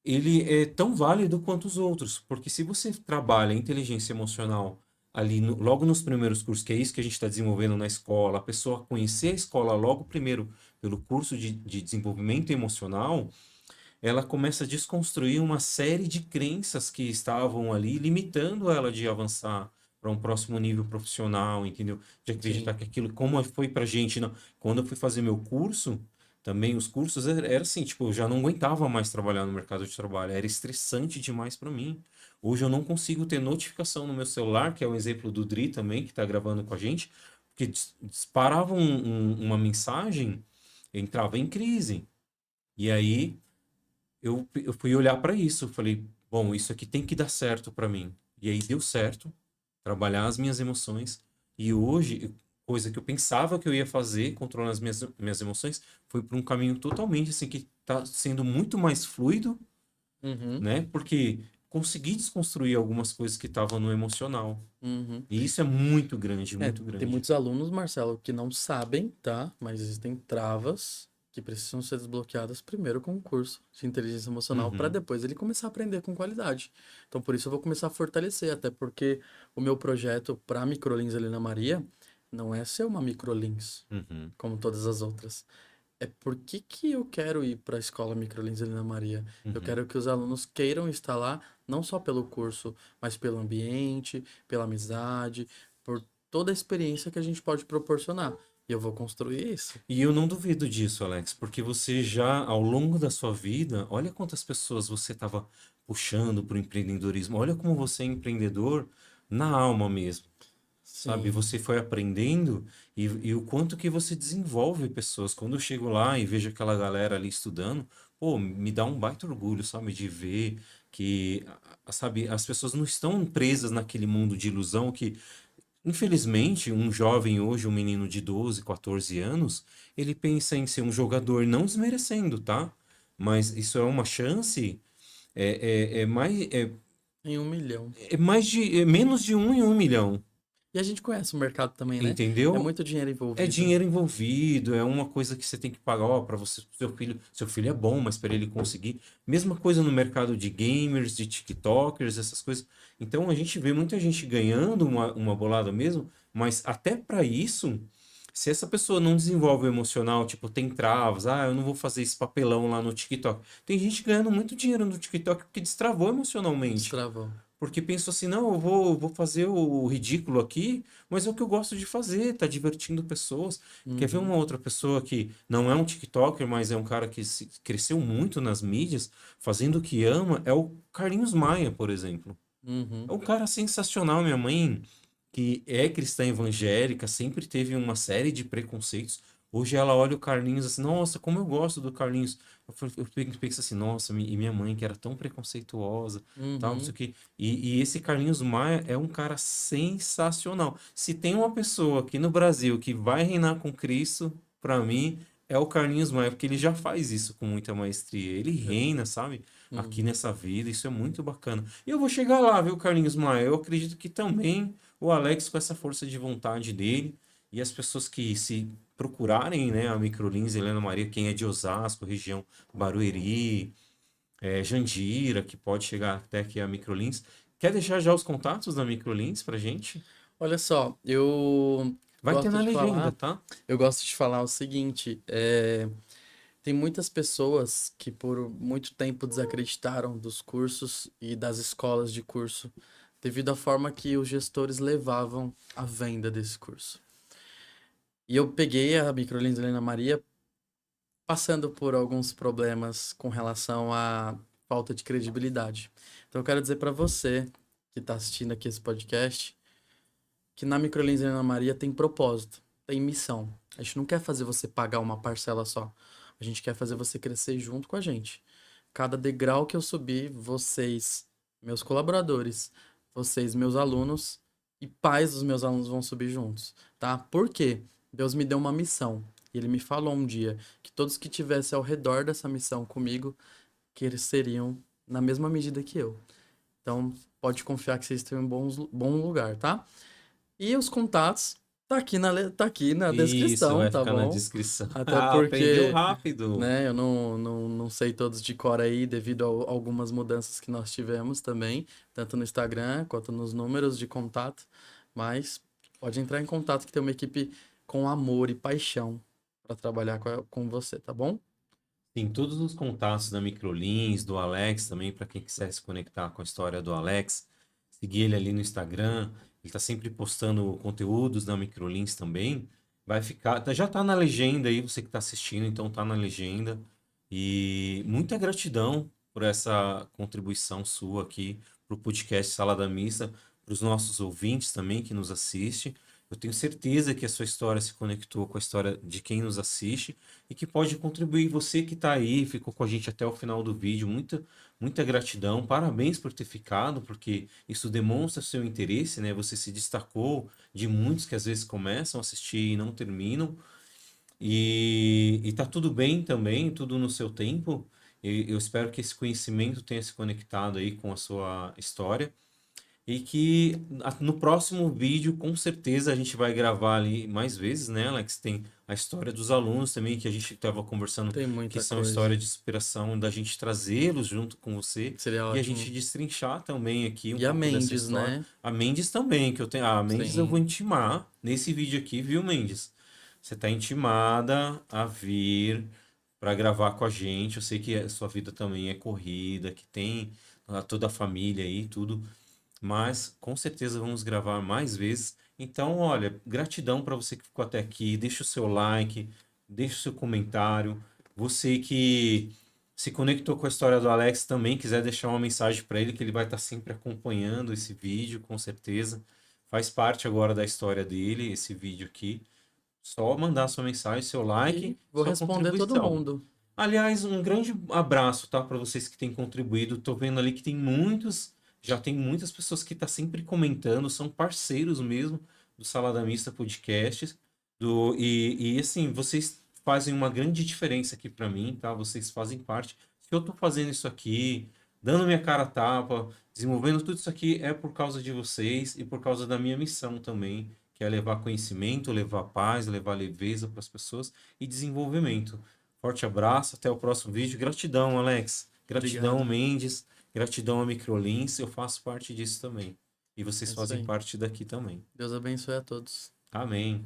ele é tão válido quanto os outros, porque se você trabalha inteligência emocional ali logo nos primeiros cursos, que é isso que a gente está desenvolvendo na escola, a pessoa conhecer a escola logo primeiro pelo curso de desenvolvimento emocional, ela começa a desconstruir uma série de crenças que estavam ali, limitando ela de avançar para um próximo nível profissional, entendeu? De acreditar Sim. que aquilo, como foi para gente, não. Quando eu fui fazer meu curso, também os cursos era assim, tipo, eu já não aguentava mais trabalhar no mercado de trabalho, era estressante demais para mim. Hoje eu não consigo ter notificação no meu celular, que é o exemplo do Dri também, que está gravando com a gente, porque disparava uma mensagem, eu entrava em crise. E aí eu fui olhar para isso, eu falei, bom, isso aqui tem que dar certo para mim. E aí deu certo, trabalhar as minhas emoções. E hoje, coisa que eu pensava que eu ia fazer, controlar as minhas emoções, foi para um caminho totalmente assim que está sendo muito mais fluido, Uhum, né? Porque consegui desconstruir algumas coisas que estavam no emocional. uhum. E isso é muito grande, É, muito tem grande. muitos alunos, Marcelo, que não sabem, tá? Mas existem travas que precisam ser desbloqueadas primeiro com o curso de inteligência emocional para Uhum, depois ele começar a aprender com qualidade. Então, por isso eu vou começar a fortalecer, até porque o meu projeto para Microlins Helena Maria não é ser uma Microlins, uhum, como todas as outras. É por que eu quero ir para a escola Microlins Helena Maria. Eu uhum. quero que os alunos queiram estar lá, não só pelo curso, mas pelo ambiente, pela amizade, por toda a experiência que a gente pode proporcionar. E eu vou construir isso. E eu não duvido disso, Alex, porque você já, ao longo da sua vida, olha quantas pessoas você estava puxando para o empreendedorismo. Olha como você é empreendedor na alma mesmo, sabe? Sim. Você foi aprendendo e o quanto que você desenvolve pessoas. Quando eu chego lá e vejo aquela galera ali estudando, pô, me dá um baita orgulho, sabe? De ver que, sabe, as pessoas não estão presas naquele mundo de ilusão que infelizmente, um jovem hoje, um menino de 12, 14 anos, ele pensa em ser um jogador, não desmerecendo, tá? Mas isso é uma chance, é mais, Em 1 milhão. é menos de um em 1 milhão, E a gente conhece o mercado também, né? É entendeu? muito dinheiro É envolvido. dinheiro envolvido, é uma coisa que você tem que pagar, ó, para você, seu filho é bom, mas para ele conseguir. Mesma coisa no mercado de gamers, de TikTokers, essas coisas. Então a gente vê muita gente ganhando uma bolada mesmo, mas até para isso, se essa pessoa não desenvolve o emocional, tipo, tem travas, eu não vou fazer esse papelão lá no TikTok. Tem gente ganhando muito dinheiro no TikTok porque destravou emocionalmente. Destravou. Porque pensou assim, não, eu vou fazer o ridículo aqui, mas é o que eu gosto de fazer, tá divertindo pessoas. Quer ver Uhum. uma outra pessoa que não é um TikToker, mas é um cara que cresceu muito nas mídias, fazendo o que ama, é o Carlinhos Maia, por exemplo. É Uhum. um cara sensacional, minha mãe, que é cristã evangélica, sempre teve uma série de preconceitos. Hoje ela olha o Carlinhos assim, nossa, como eu gosto do Carlinhos. Eu penso assim, nossa, e minha mãe que era tão preconceituosa, tal, não sei Uhum. o quê. E esse Carlinhos Maia é um cara sensacional. Se tem uma pessoa aqui no Brasil que vai reinar com Cristo, pra mim, é o Carlinhos Maia, porque ele já faz isso com muita maestria. Ele reina, sabe? Aqui Uhum. nessa vida, isso é muito bacana. E eu vou chegar lá, viu, Carlinhos Maia? Eu acredito que também o Alex, com essa força de vontade dele, e as pessoas que se procurarem, né, a Microlins, Helena Maria, quem é de Osasco, região Barueri, Jandira, que pode chegar até aqui a Microlins. Quer deixar já os contatos da Microlins pra gente? Olha só, eu Vai ter gosto na de legenda, falar, tá? eu gosto de falar o seguinte, tem muitas pessoas que por muito tempo desacreditaram dos cursos e das escolas de curso, devido à forma que os gestores levavam a venda desse curso. E eu peguei a Microlins Helena Maria passando por alguns problemas com relação à falta de credibilidade. Então eu quero dizer para você que está assistindo aqui esse podcast que na Microlins Helena Maria tem propósito, tem missão. A gente não quer fazer você pagar uma parcela só. A gente quer fazer você crescer junto com a gente. Cada degrau que eu subir, vocês, meus colaboradores, vocês, meus alunos e pais dos meus alunos vão subir juntos, tá? Por quê? Deus me deu uma missão. E ele me falou um dia que todos que estivessem ao redor dessa missão comigo, que eles seriam na mesma medida que eu. Então, pode confiar que vocês estão em bom lugar, tá? E os contatos tá aqui na Isso, descrição, vai tá ficar na bom? descrição. Até Ah, aprendeu porque, rápido. né, eu não sei todos de cor aí devido a algumas mudanças que nós tivemos também, tanto no Instagram quanto nos números de contato. Mas pode entrar em contato que tem uma equipe com amor e paixão para trabalhar com você, tá bom? Tem todos os contatos da Microlins, do Alex também, para quem quiser se conectar com a história do Alex. Seguir ele ali no Instagram. Ele está sempre postando conteúdos da Microlins também. Vai ficar. Já tá na legenda aí, você que está assistindo, então tá na legenda. E muita gratidão por essa contribuição sua aqui para o podcast Salada Mista, para os nossos ouvintes também que nos assistem. Eu tenho certeza que a sua história se conectou com a história de quem nos assiste e que pode contribuir. Você que está aí, ficou com a gente até o final do vídeo, muita gratidão. Parabéns por ter ficado, porque isso demonstra seu interesse, né? Você se destacou de muitos que às vezes começam a assistir e não terminam. E tá tudo bem também, tudo no seu tempo. E eu espero que esse conhecimento tenha se conectado aí com a sua história. E que no próximo vídeo, com certeza, a gente vai gravar ali mais vezes, né, Alex? Tem a história dos alunos também, que a gente estava conversando, Tem que muita são coisa. histórias de inspiração, da gente trazê-los junto com você Seria e a gente ótimo. destrinchar também aqui um E a pouco dessa Mendes, história. né? A Mendes também, que eu tenho. A Mendes eu vou Sim. intimar nesse vídeo aqui, viu, Mendes? Você está intimada a vir para gravar com a gente. Eu sei que a sua vida também é corrida, que tem toda a família aí, tudo, mas com certeza vamos gravar mais vezes. Então, olha, gratidão para você que ficou até aqui. Deixa o seu like, deixa o seu comentário. Você que se conectou com a história do Alex também, quiser deixar uma mensagem para ele, que ele vai estar sempre acompanhando esse vídeo, com certeza. Faz parte agora da história dele, esse vídeo aqui. Só mandar sua mensagem, seu like, E vou sua responder todo contribuição. mundo. Aliás, um grande abraço, tá, para vocês que têm contribuído. Tô vendo ali que tem muitos, já tem muitas pessoas que estão sempre comentando, são parceiros mesmo do Salada Mista Podcast. E assim, vocês fazem uma grande diferença aqui para mim, tá? Vocês fazem parte. Se eu tô fazendo isso aqui, dando minha cara a tapa, desenvolvendo tudo isso aqui, é por causa de vocês e por causa da minha missão também, que é levar conhecimento, levar paz, levar leveza para as pessoas e desenvolvimento. Forte abraço, até o próximo vídeo. Gratidão, Alex. Gratidão, Obrigado. Mendes. Gratidão a Microlins. Eu faço parte disso também. E vocês É isso fazem aí. parte daqui também. Deus abençoe a todos. Amém.